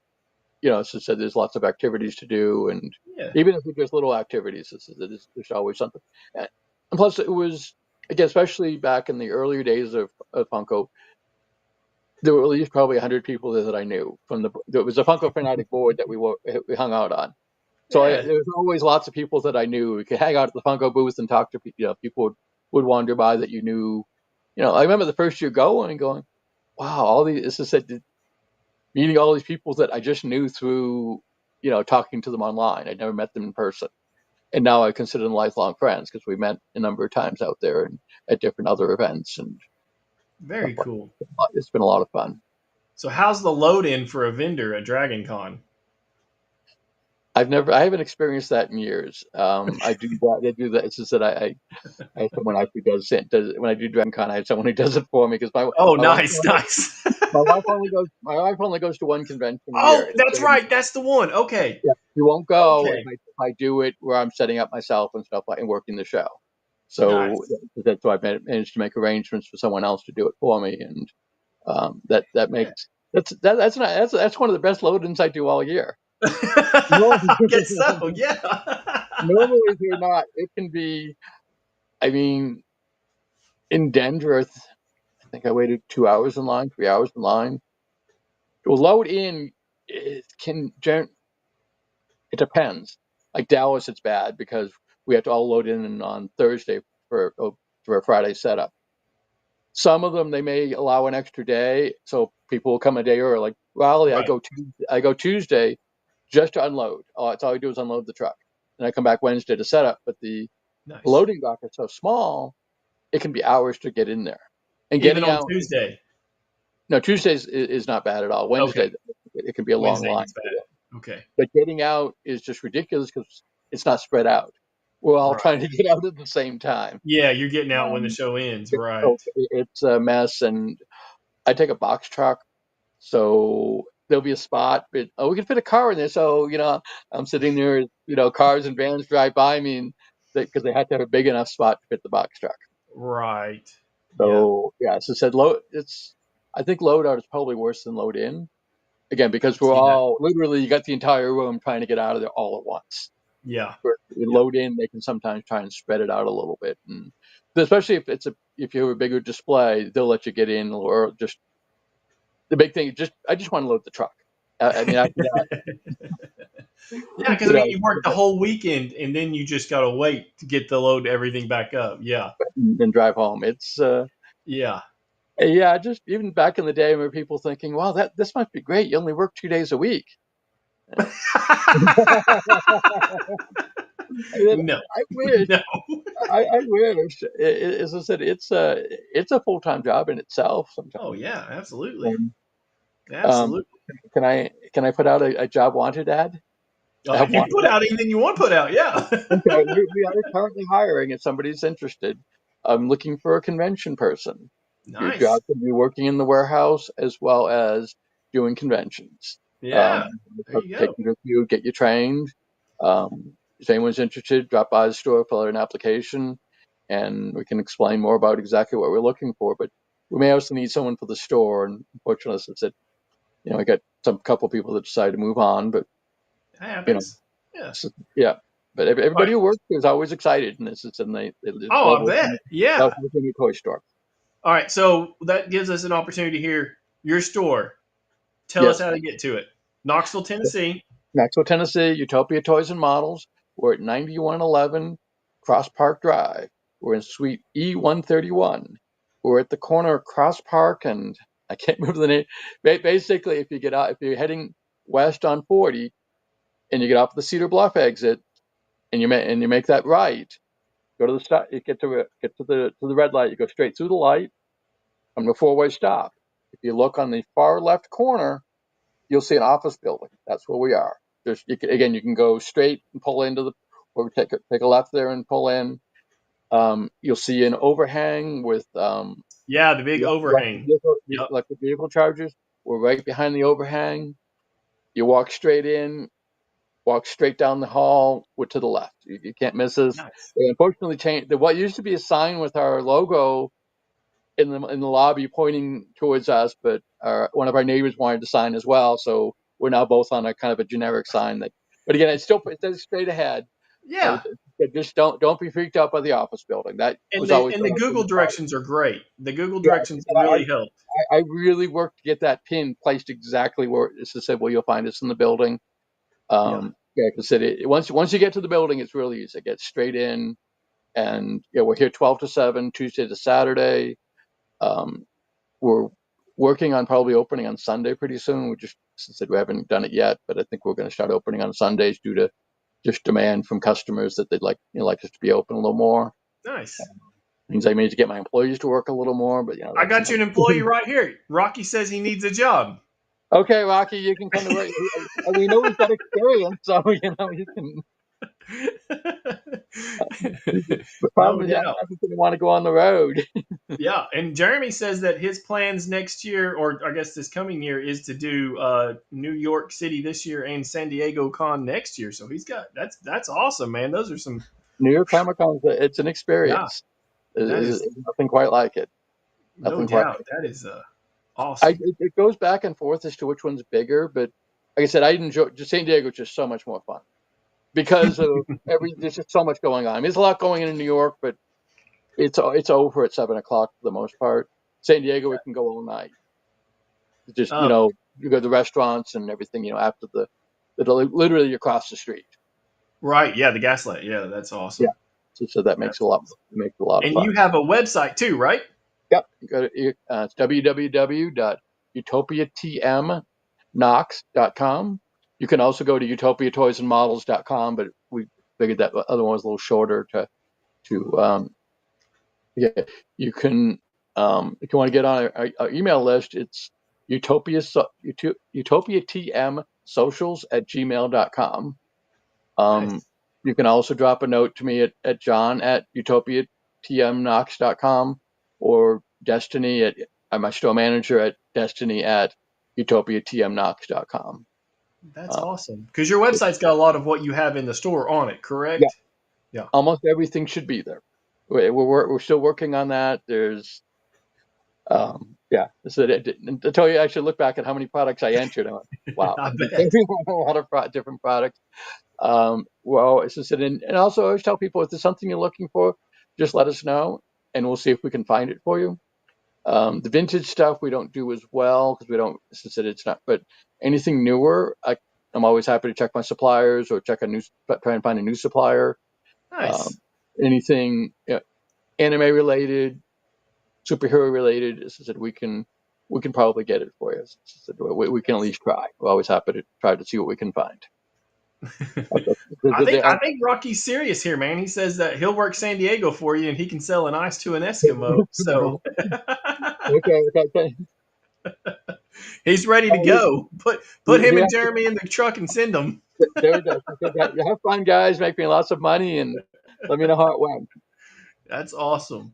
As I said, there's lots of activities to do, and Yeah. even if it's just little activities, there's always something. And plus, it was, again, especially back in the earlier days of Funko, there were at least probably 100 people there that I knew there was a Funko Fanatic board that we hung out on. So Yeah. there was always lots of people that I knew. We could hang out at the Funko booth and talk to people. People would wander by that you knew. I remember the first year going and going, wow, all these. This is said. Meeting all these people that I just knew through, talking to them online. I'd never met them in person. And now I consider them lifelong friends because we met a number of times out there and at different other events and stuff Very like cool. that. It's been a lot of fun. So how's the load in for a vendor at Dragon Con? I haven't experienced that in years. I do that. They do that. It's just that I have someone who does when I do Dragon Con, I have someone who does it for me because Oh, my wife nice, nice. my wife only goes to one convention a Oh, year. that's right. That's the one. Okay. Yeah, you won't go Okay. if I do it where I'm setting up myself and stuff like and working the show. So Nice. that's why I managed to make arrangements for someone else to do it for me, and that Yeah. makes that's one of the best load-ins I do all year. I guess so. Yeah. Normally they're not. It can be. I mean, in Denver, I think I waited 2 hours in line, 3 hours in line. To load in, it depends. Like Dallas, it's bad because we have to all load in on Thursday for a Friday setup. Some of them they may allow an extra day, so people will come a day early. Like Raleigh, Right. I go Tuesday just to unload. That's all I do is unload the truck, and I come back Wednesday to set up. But the Nice. loading dock is so small, it can be hours to get in there. And Even getting on out. Tuesday. No, Tuesdays is not bad at all. Wednesday, Okay. it can be a long Wednesday line. gets bad. Okay. But getting out is just ridiculous because it's not spread out. We're all Right. trying to get out at the same time. Yeah, you're getting out when the show ends, right? So it's a mess. And I take a box truck, so there'll be a spot, but we can fit a car in there. So, I'm sitting there, cars and vans drive by me, and because they have to have a big enough spot to fit the box truck. Right. Yeah. So, yeah, so said I think load out is probably worse than load in. Again, because we're See that. all literally, you got the entire room trying to get out of there all at once. Yeah. Where you load in, they can sometimes try and spread it out a little bit, and especially if you have a bigger display, they'll let you get in, or just the big thing. I just want to load the truck. I mean, after that, Yeah, because you work the whole weekend and then you just gotta wait to get the load everything back up. Yeah. and drive home. It's Yeah. yeah, just even back in the day, where people thinking, "Wow, this must be great. You only work 2 days a week." No. I wish. No. I wish. As I said, it's a full-time job in itself. Sometimes. Oh yeah, absolutely. Um, Absolutely. can I put out a job wanted ad? You put out anything you want to put out, yeah. Okay, we are currently hiring. If somebody's interested, I'm looking for a convention person. Your Nice. job can be working in the warehouse as well as doing conventions. Yeah. There you Take go. you to a few, get you trained. If anyone's interested, drop by the store, fill out an application, and we can explain more about exactly what we're looking for. But we may also need someone for the store. And unfortunately, as I said, we got some couple people that decide to move on, but That you know, happens. Yeah. yeah. But All right. everybody who works is always excited, and they Oh, love I bet. working, Yeah. in a toy store. All right. So that gives us an opportunity here. Your store. Tell us Yes, how to get to it. Knoxville, Tennessee. Knoxville, Tennessee, Utopia Toys and Models. We're at 9111 Cross Park Drive. We're in Suite E131. We're at the corner of Cross Park and I can't remember the name. Basically, if you're heading west on 40 and you get off the Cedar Bluff exit and you make that right, go to the stop. You get to the red light. You go straight through the light from the four-way stop. If you look on the far left corner, you'll see an office building. That's where we are. You can go straight and pull or take a left there and pull in. You'll see an overhang with Yeah, the big overhang. Yep. electric vehicle chargers. We're right behind the overhang. You walk straight in, walk straight down the hall. We're to the left. You can't miss us. Nice. They unfortunately changed. What used to be a sign with our logo in the lobby pointing towards us, but one of our neighbors wanted to sign as well, so we're now both on a kind of a generic sign. But again, it says straight ahead. Yeah. Just don't be freaked out by the office building. That And was always the Google directions are great. The Google yeah. directions really help. I really worked to get that pin placed exactly where it said, well, you'll find us in the building. Yeah, because once you get to the building, it's really easy. Get straight in, and we're here 12 to 7, Tuesday to Saturday. We're working on probably opening on Sunday pretty soon. We just said we haven't done it yet, but I think we're going to start opening on Sundays due to just demand from customers that they'd like us to be open a little more. Nice. Means I need to get my employees to work a little more, but I got you an employee right here. Rocky says he needs a job. Okay, Rocky, you can come to work. We know he's got experience, so you can. The problem is, I'm not going to want to go on the road. Yeah, and Jeremy says that his plans next year, or I guess this coming year, is to do New York City this year and San Diego Con next year. So he's got that's awesome, man. Those are some New York Comic Con. It's an experience. Yeah, There's nothing quite like it. No doubt, that is awesome. It goes back and forth as to which one's bigger, but like I said, I enjoy San Diego. Just so much more fun because of there's just so much going on. I mean, there's a lot going on in New York, but it's over at 7:00 for the most part. San Diego, we can go all night. Just you go to the restaurants and everything. After literally across the street. Right. Yeah, the Gaslight. Yeah, that's awesome. Yeah. So that makes a lot of fun. And you have a website too, right? Yep. It's www.utopiatmknox.com. You can also go to utopiatoysandmodels.com, but we figured that other one was a little shorter to you can if you want to get on our email list, it's utopiatm socials@gmail.com. Nice. You can also drop a note to me at john@utopiatmnox.com or Destiny I'm my store manager at destiny@utopiatmnox.com. That's awesome. Because your website's got a lot of what you have in the store on it, Yeah, correct? Yeah. almost everything should be there. We're still working on that. There's yeah. So to tell you, I should look back at how many products I entered. Wow, I bet. a lot of different products. Well, as I said, and also I always tell people if there's something you're looking for, just let us know, and we'll see if we can find it for you. The vintage stuff we don't do as well because we don't. As I said, it's not. But anything newer, I'm always happy to check my suppliers or try and find a new supplier. Nice. Anything anime related, superhero related, as I said, we can probably get it for you. As I said, we can at least try. We're always happy to try to see what we can find. I think Rocky's serious here, man. He says that he'll work San Diego for you and he can sell an ice to an Eskimo. So Okay. he's ready to go. Put him and Jeremy in the truck and send them. There it is. You have fun, guys. Make me lots of money and let me know how it went. That's awesome.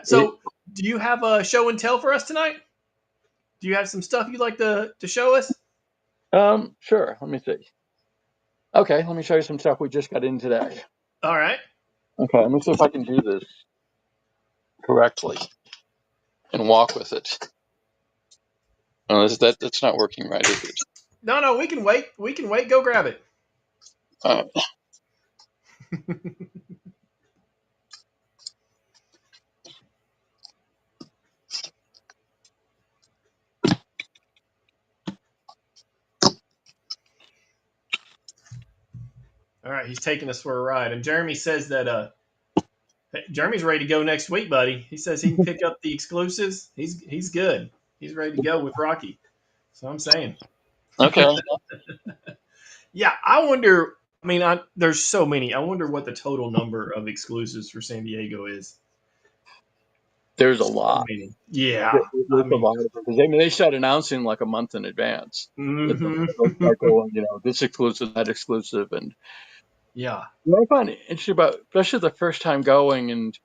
So, do you have a show and tell for us tonight? Do you have some stuff you'd like to show us? Sure. Let me see. Okay, let me show you some stuff we just got in today. All right. Okay, let me see if I can do this correctly and walk with it. Oh, that's not working right, is it? No, we can wait. We can wait. Go grab it. All right. All right, he's taking us for a ride. And Jeremy says that Jeremy's ready to go next week, buddy. He says he can pick up the exclusives. He's good. He's ready to go with Rocky. So I'm saying. Okay. Yeah, I wonder. I mean, there's so many. I wonder what the total number of exclusives for San Diego is. There's a lot. Yeah, There's a lot because they start announcing like a month in advance. Mm-hmm. Start going, this exclusive, that exclusive, and yeah. what I find interesting about, especially the first time going, and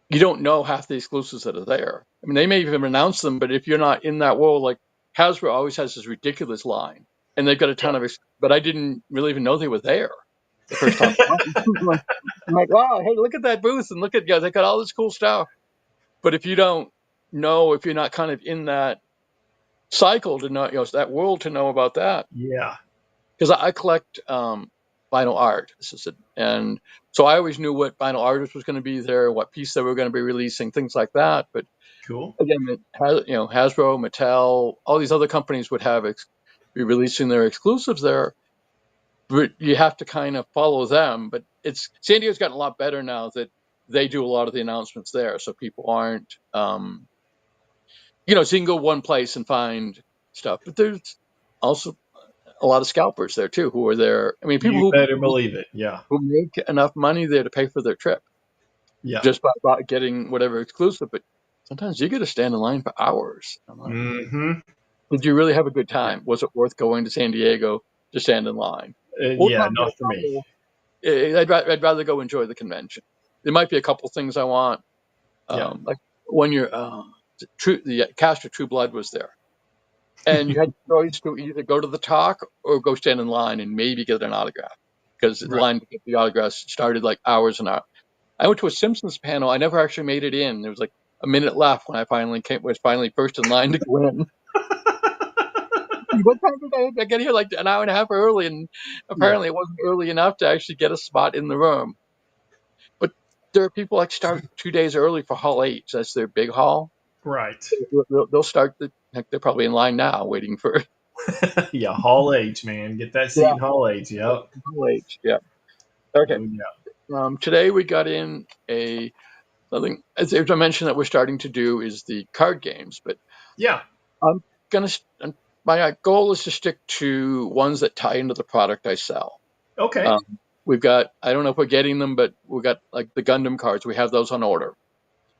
you don't know half the exclusives that are there. I mean, they may even announce them, but if you're not in that world, like Hasbro always has this ridiculous line, and they've got a ton of, but I didn't really even know they were there the first time. I'm like, wow, hey, look at that booth, and look at they got all this cool stuff. But if you don't know, if you're not kind of in that cycle to know, that world to know about that. Yeah. Because I collect vinyl art, and so I always knew what vinyl artist was going to be there, what piece they were going to be releasing, things like that. But cool. Again, Hasbro, Mattel, all these other companies would be releasing their exclusives there. But you have to kind of follow them. But San Diego's gotten a lot better now that they do a lot of the announcements there, so people aren't, so you can go one place and find stuff. But there's also a lot of scalpers there too, who are there. I mean, people who better believe it, yeah, who make enough money there to pay for their trip, just by getting whatever exclusive. But sometimes you got to stand in line for hours. Did you really have a good time? Was it worth going to San Diego to stand in line? Yeah, not for me. I'd rather go enjoy the convention. There might be a couple things I want. Like when the cast of True Blood was there, and you had the choice to either go to the talk or go stand in line and maybe get an autograph, because the line to get the autographs started like hours and hours. I went to a Simpsons panel. I never actually made it in. There was like a minute left when I was finally first in line to go in. What time did I get here? Like an hour and a half early, and apparently it wasn't early enough to actually get a spot in the room. But there are people start 2 days early for Hall H. That's their big hall. Right. They'll start they're probably in line now waiting for. Yeah, Hall H, man. Get that seat in Hall H. Yep. Hall H. Yeah. Okay. Oh, yeah. Today we got in something, as I mentioned, that we're starting to do is the card games, but I'm gonna. My goal is to stick to ones that tie into the product I sell. Okay. We've got, I don't know if we're getting them, but we've got like the Gundam cards. We have those on order.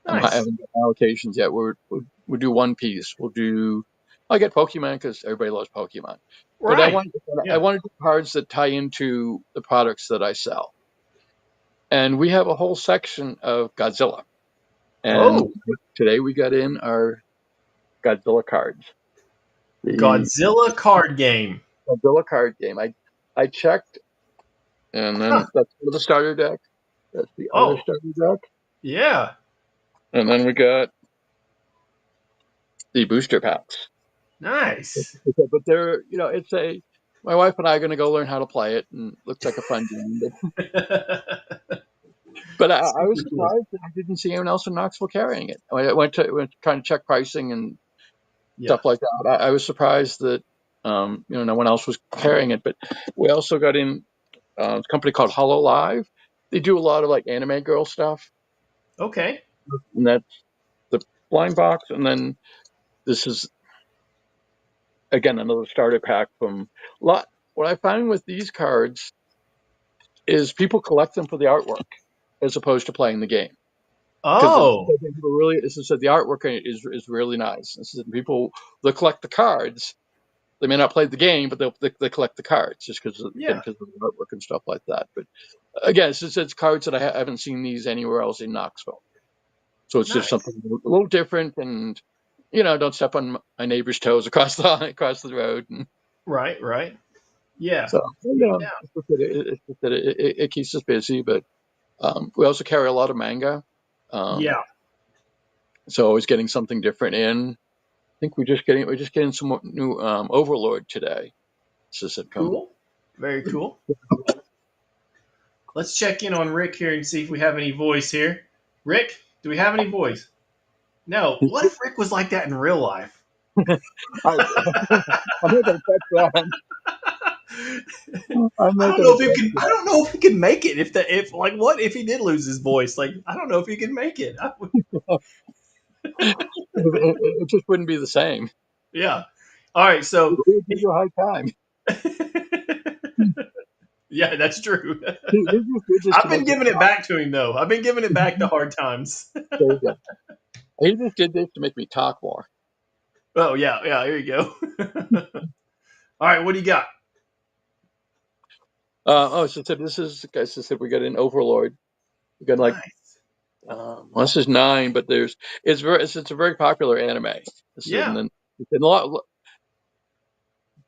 Nice. I haven't got allocations yet. We do One Piece. We'll do I get Pokemon because everybody loves Pokemon. But Right. I wanted cards that tie into the products that I sell. And we have a whole section of Godzilla. And today we got in our Godzilla cards. The Godzilla card game. Godzilla card game. I checked, and then that's the starter deck. That's the other starter deck. Yeah. And then we got the booster packs. Nice. But they're, my wife and I are going to go learn how to play it, and it looks like a fun game. But I was surprised that I didn't see anyone else in Knoxville carrying it. I went trying to check pricing and stuff like that. I was surprised that no one else was carrying it. But we also got in a company called Hollow Live. They do a lot of like anime girl stuff. Okay. And that's the blind box, and then this is again another starter pack from lot. What I find with these cards is people collect them for the artwork as opposed to playing the game. Oh, really, this is the artwork is really nice. This is people that collect the cards. They may not play the game, but they collect the cards just because of the artwork and stuff like that. But again, it's cards that I haven't seen these anywhere else in Knoxville. So it's just something a little different, and don't step on my neighbor's toes across the road. And, right. Yeah. So it keeps us busy, but we also carry a lot of manga. So always getting something different in. I think we're just getting some new Overlord today. Cool. Very cool. Let's check in on Rick here and see if we have any voice here. Rick, do we have any voice? No. What if Rick was like that in real life? I'm not gonna catch that. I don't know if he can make it. What if he did lose his voice? Like, I don't know if he can make it. It just wouldn't be the same. Yeah. All right. So it would give you a hard time. Yeah, that's true. I've been giving it back to him, though. I've been giving it back to hard times. He just did this to make me talk more. Oh, yeah. Here you go. All right. What do you got? So this is, guys, we got an Overlord. We got like, this is 9, but it's a very popular anime. And a lot.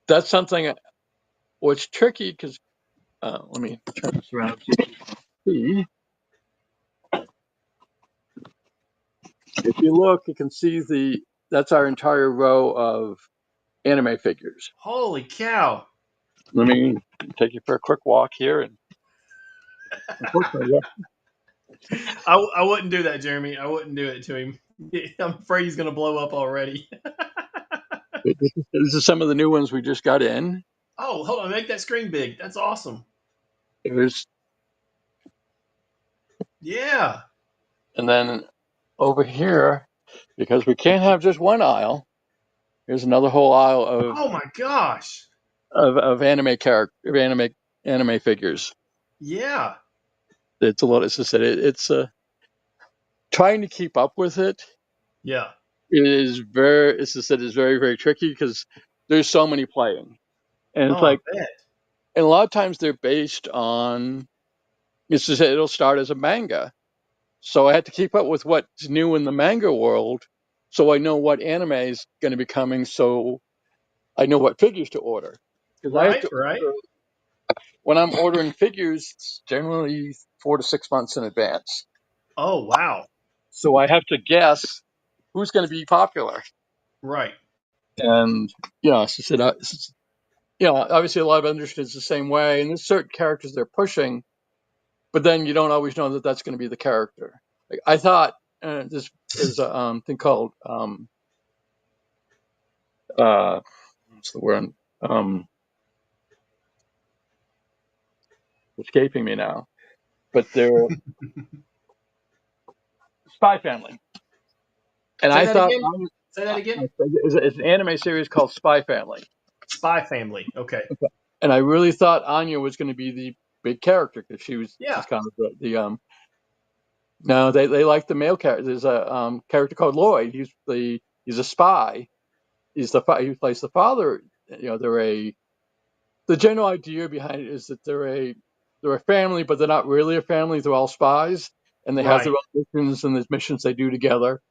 That's something what's tricky because let me turn this around. See, if you look, you can see that's our entire row of anime figures. Holy cow! Let me take you for a quick walk here, and I wouldn't do that, Jeremy. I wouldn't do it to him. I'm afraid he's going to blow up already. These are some of the new ones we just got in. Oh, hold on. Make that screen big. That's awesome. Yeah. And then over here, because we can't have just one aisle, there's another whole aisle of. Oh my gosh. Of anime anime figures. Yeah. It's a lot. As I said, it's trying to keep up with it. Yeah. It is very. As I said, it's very, very tricky because there's so many playing, and it's and a lot of times they're based on. It's just it'll start as a manga, so I had to keep up with what's new in the manga world, so I know what anime is going to be coming, so I know what figures to order. Right. When I'm ordering figures, it's generally 4 to 6 months in advance. Oh, wow. So I have to guess who's going to be popular. Right. And, obviously a lot of industry is the same way. And there's certain characters they're pushing, but then you don't always know that that's going to be the character. Like, I thought this is a thing called, what's the word? Escaping me now. But they're Spy Family. And I thought, say that again. It's an anime series called Spy Family. Spy Family. Okay. And I really thought Anya was going to be the big character because she's kind of the No, they like the male character. There's a character called Lloyd. He's a spy, he plays the father. The general idea behind it is that they're a family, but they're not really a family. They're all spies, and they have Right. their own missions, and there's missions they do together.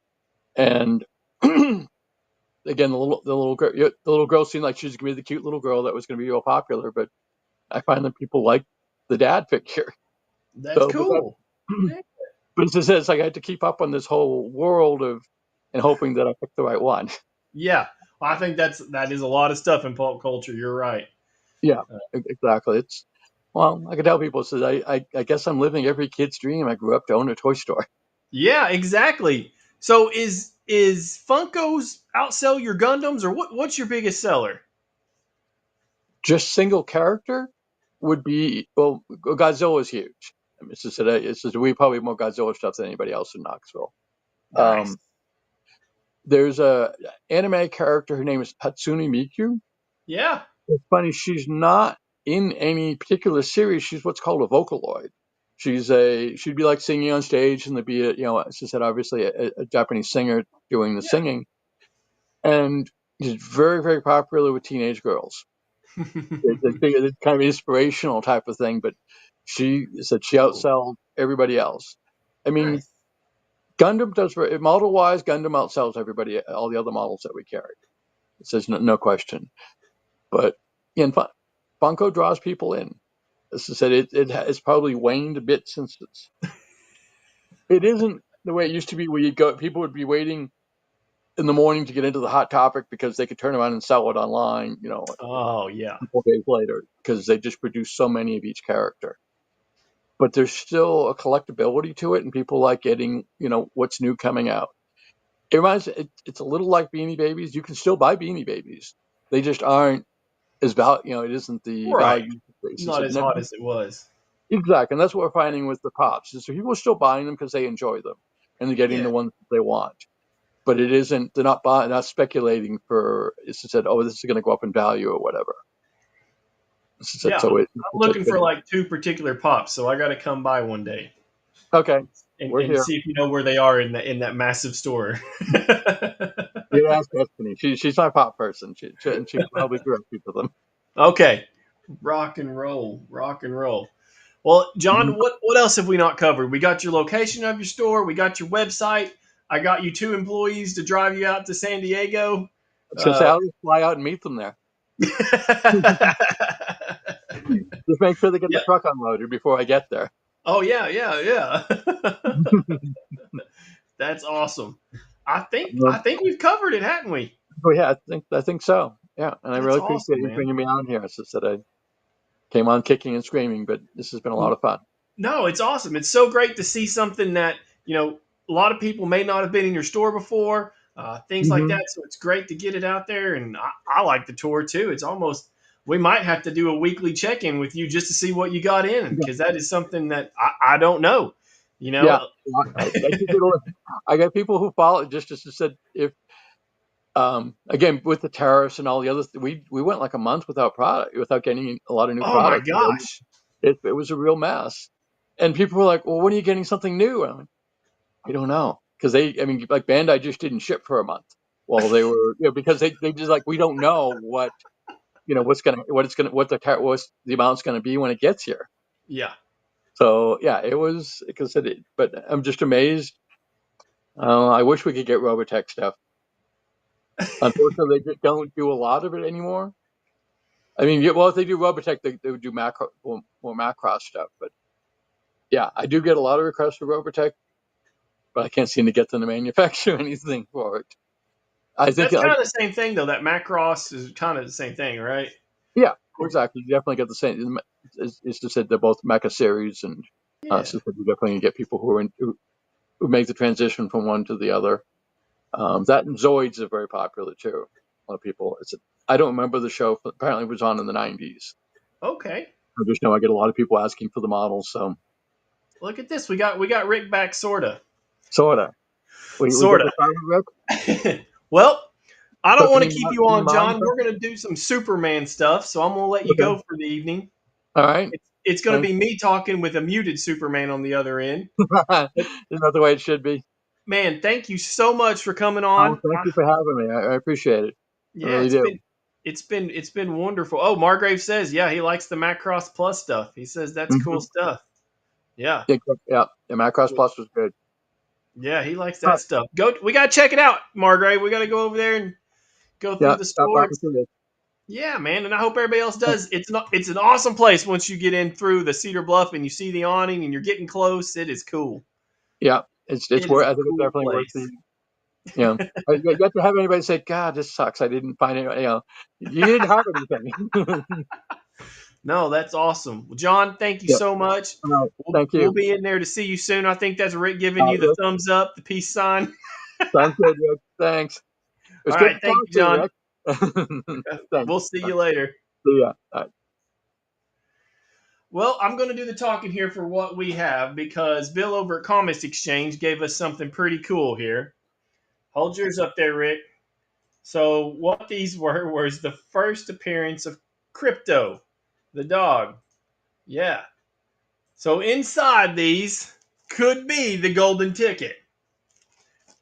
And again, the little girl seemed like she was gonna be the cute little girl that was gonna be real popular, but I find that people like the dad figure. That's So, cool. but it's like I had to keep up on this whole world and hoping that I picked the right one. Yeah. I think that is a lot of stuff in pulp culture. You're right. Yeah, exactly. I can tell people, says I guess I'm living every kid's dream. I grew up to own a toy store. Yeah, exactly. So is Funkos outsell your Gundams, or what's your biggest seller? Just single character would be, well, Godzilla is huge. I mean, we probably have more Godzilla stuff than anybody else in Knoxville. Nice. There's a anime character. Her name is Hatsune Miku. Yeah. It's funny. She's not in any particular series. She's what's called a Vocaloid. She'd be like singing on stage, and there'd be as I said, obviously a Japanese singer doing the singing, and she's very, very popular with teenage girls. It's kind of inspirational type of thing, but she said she outsells everybody else. I mean, Nice. Gundam does model wise. Gundam outsells everybody, all the other models that we carry. It says no question. But Funko draws people in. As I said, it's probably waned a bit since it isn't the way it used to be, where people would be waiting in the morning to get into the Hot Topic because they could turn around and sell it online, Oh yeah. a couple days later, because they just produce so many of each character. But there's still a collectability to it, and people like getting, what's new coming out. It's a little like Beanie Babies. You can still buy Beanie Babies. They just aren't as value, it isn't the Right. value. Not as hot as it was. Exactly. And that's what we're finding with the Pops. So people are still buying them because they enjoy them and they're getting the ones that they want. But they're not speculating for, it's just said, oh, this is going to go up in value or whatever. Yeah, I'm looking for like 2 particular Pops, so I got to come by one day. Okay. And see if you know where they are in that massive store. You ask Destiny. She's my Pop person. She probably grew up with them. Okay. Rock and roll. Well, John, what else have we not covered? We got your location of your store. We got your website. I got you 2 employees to drive you out to San Diego. So I'll just fly out and meet them there. Just make sure they get the truck unloaded before I get there. Oh yeah. That's awesome. I think we've covered it, hadn't we? Oh yeah, I think so. Yeah, and I really appreciate you man. bringing me on here. It's just that I came on kicking and screaming, but this has been a lot of fun. No, it's awesome. It's so great to see something that a lot of people may not have been in your store before, things like that. So it's great to get it out there, and I like the tour too. It's almost, we might have to do a weekly check-in with you just to see what you got in, because that is something that I don't know. Yeah, I got people who follow just as I said, if again with the tariffs and all the others, we went like a month without getting a lot of new products. Oh my gosh, it was a real mess, and people were like, "Well, when are you getting something new?" And I'm like, "I don't know," because like Bandai just didn't ship for a month while they were, because they just like, we don't know what the amount's gonna be when it gets here. Yeah. So yeah, it was but I'm just amazed. I wish we could get Robotech stuff. Unfortunately, they just don't do a lot of it anymore. I mean, if they do Robotech, they would do more Macross stuff. But yeah, I do get a lot of requests for Robotech, but I can't seem to get them to manufacture anything for it. I think that's kind of the same thing, though. That Macross is kind of the same thing, right? Yeah, exactly. You definitely get the same. It's just that they're both mecha series, and so you definitely get people who make the transition from one to the other. That and Zoids are very popular too. A lot of people. I don't remember the show. But apparently, it was on in the 90s. Okay. I just know I get a lot of people asking for the models. So look at this. We got Rick back, sorta. Sorta. Sorta. Well, I don't want to keep you on, John. We're going to do some Superman stuff, so I'm going to let you go for the evening. All right. It's going to be me talking with a muted Superman on the other end. Isn't that the way it should be? Man, thank you so much for coming on. Thank you for having me. I appreciate it. I Yeah, really do. it's been wonderful. Oh, Margrave says, yeah, he likes the Macross Plus stuff. He says that's cool Mm-hmm. stuff. Yeah. Yeah, the Macross Plus was good. Yeah, he likes Huh. that stuff. We gotta check it out, Margrave. We gotta go over there and go through Yeah, the stop store. by and see this. Yeah, man, and I hope everybody else does. It's an awesome place once you get in through the Cedar Bluff and you see the awning and you're getting close. It is cool. Yeah, it's It is worth. a I think it's cool definitely worth the. place. You know, you have to have anybody say, "God, this sucks. I didn't find it." You know, you didn't have anything. No, that's awesome. Well, John, thank you Yeah. so much. All right. Thank We'll you. be in there to see you soon. I think that's Rick giving All you right, the Rick. thumbs up, the peace sign. Sounds good, Rick. Thanks. It was All good right, to thank talk you, to you, John. Rick. Thanks. We'll see All right, you later. see ya. All right. Well, I'm going to do the talking here for what we have because Bill over at Comics Exchange gave us something pretty cool here. Hold yours up there, Rick. So what these were was the first appearance of Crypto, the dog. Yeah. So inside these could be the golden ticket.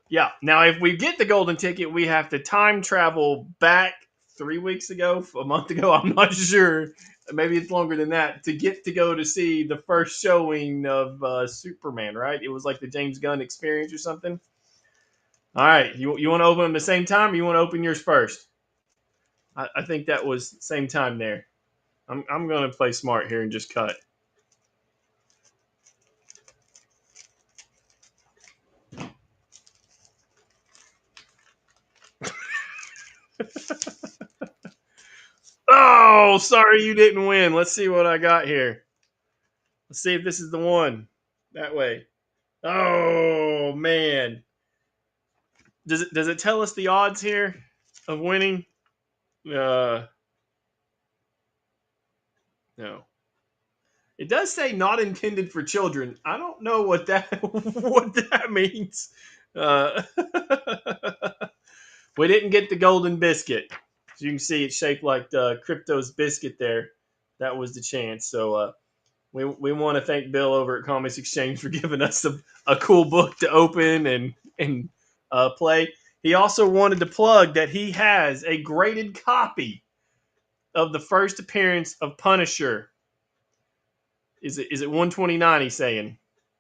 Yeah. Now, if we get the golden ticket, we have to time travel back 3 weeks ago, a month ago. I'm not sure. Maybe it's longer than that to get to go to see the first showing of Superman. Right? It was like the James Gunn experience or something. All right. You want to open them the same time, or you want to open yours first? I think that was same time there. I'm going to play smart here and just cut. Oh, sorry you didn't win. Let's see what I got here. Let's see if this is the one. That way. Oh man. Does it tell us the odds here of winning? Uh no. It does say not intended for children. I don't know what that what that means. Uh, we didn't get the golden biscuit. As you can see, it's shaped like Crypto's biscuit there. That was the chance. So we want to thank Bill over at Comics Exchange for giving us a cool book to open and play. He also wanted to plug that he has a graded copy of the first appearance of Punisher. Is it 129? He's saying,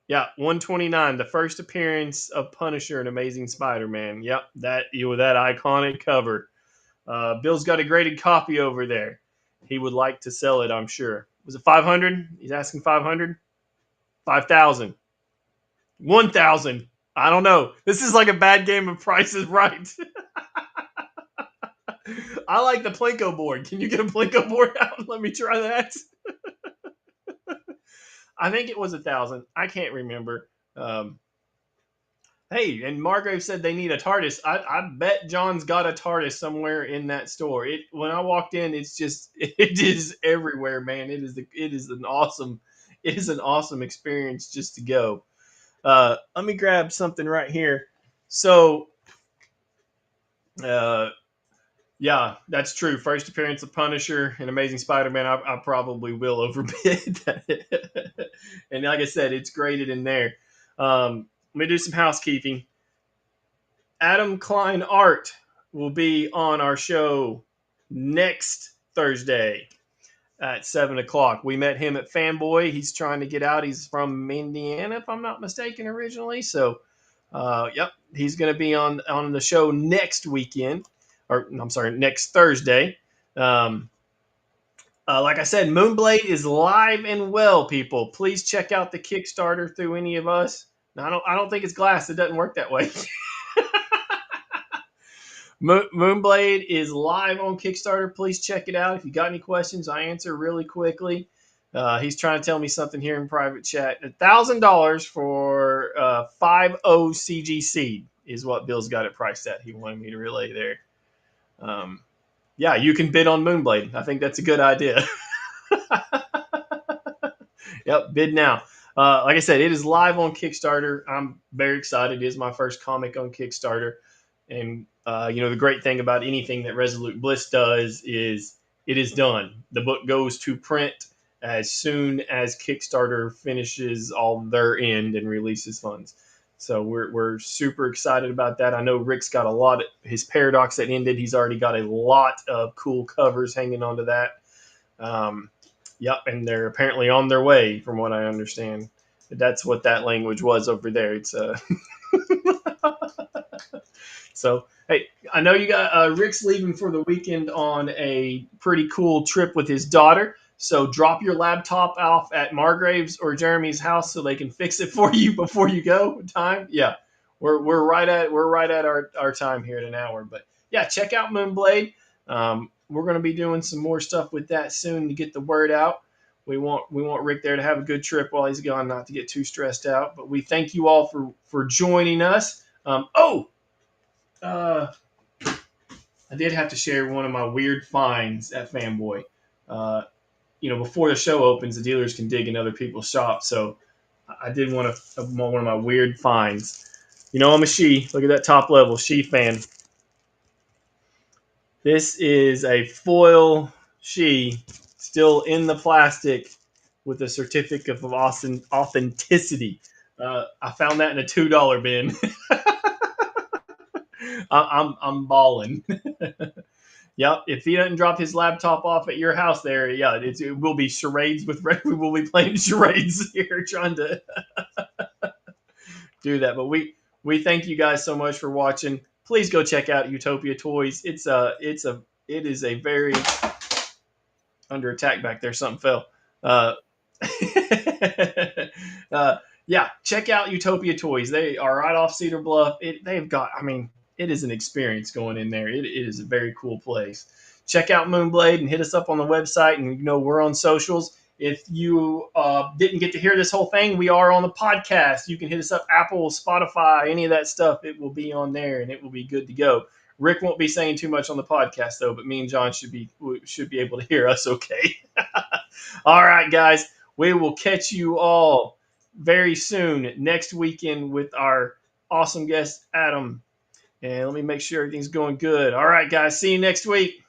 yeah, 129. The first appearance of Punisher and Amazing Spider-Man. Yep, that that iconic cover. Bill's got a graded copy over there. He would like to sell it, I'm sure. Was it 500? He's asking 500, 5,000, 1,000. I don't know. This is like a bad game of prices right. I like the Plinko board. Can you get a Plinko board out? Let me try that. I think it was 1,000. I can't remember. Hey, and Margrave said they need a TARDIS. I bet John's got a TARDIS somewhere in that store. It when I walked in, it's just it is everywhere, man. It is an awesome experience just to go. Let me grab something right here. So, uh, yeah, that's true. First appearance of Punisher and Amazing Spider-Man. I probably will overbid. And like I said, it's graded in there. Let me do some housekeeping. Adam Klein Art will be on our show next Thursday at 7 o'clock. We met him at Fanboy. He's trying to get out. He's from Indiana, if I'm not mistaken, originally. So, yep, he's going to be on the show next weekend, or I'm sorry, next Thursday. Like I said, Moonblade is live and well. People, please check out the Kickstarter through any of us. Now, I don't think it's glass. It doesn't work that way. Moonblade is live on Kickstarter. Please check it out. If you got any questions, I answer really quickly. He's trying to tell me something here in private chat. $1,000 for 5.0 CG seed is what Bill's got it priced at. He wanted me to relay there. Yeah, you can bid on Moonblade. I think that's a good idea. Yep, bid now. Like I said, it is live on Kickstarter. I'm very excited. It is my first comic on Kickstarter. And, the great thing about anything that Resolute Bliss does is it is done. The book goes to print as soon as Kickstarter finishes all their end and releases funds. So we're super excited about that. I know Rick's got a lot. His Paradox that ended, he's already got a lot of cool covers hanging onto that. Yep, and they're apparently on their way, from what I understand. That's what that language was over there. It's So hey, I know you got Rick's leaving for the weekend on a pretty cool trip with his daughter. So drop your laptop off at Margrave's or Jeremy's house so they can fix it for you before you go. Time, yeah, we're right at our time here in an hour. But yeah, check out Moonblade. We're going to be doing some more stuff with that soon to get the word out. We want Rick there to have a good trip while he's gone, not to get too stressed out. But we thank you all for joining us. I did have to share one of my weird finds at Fanboy. Before the show opens, the dealers can dig in other people's shops. So I did one of my weird finds. I'm a She. Look at that top level She fan. This is a foil She, still in the plastic, with a certificate of authenticity. I found that in a $2 bin. I'm balling. Yep. If he doesn't drop his laptop off at your house there, yeah, it will be charades with Red. We will be playing charades here, trying to do that. But we thank you guys so much for watching. Please go check out Utopia Toys. It is a very under attack back there. Something fell. Yeah, check out Utopia Toys. They are right off Cedar Bluff. It is an experience going in there. It is a very cool place. Check out Moonblade and hit us up on the website. And we're on socials. If you didn't get to hear this whole thing, we are on the podcast. You can hit us up, Apple, Spotify, any of that stuff. It will be on there, and it will be good to go. Rick won't be saying too much on the podcast, though, but me and John should be able to hear us okay. All right, guys. We will catch you all very soon next weekend with our awesome guest, Adam. And let me make sure everything's going good. All right, guys. See you next week.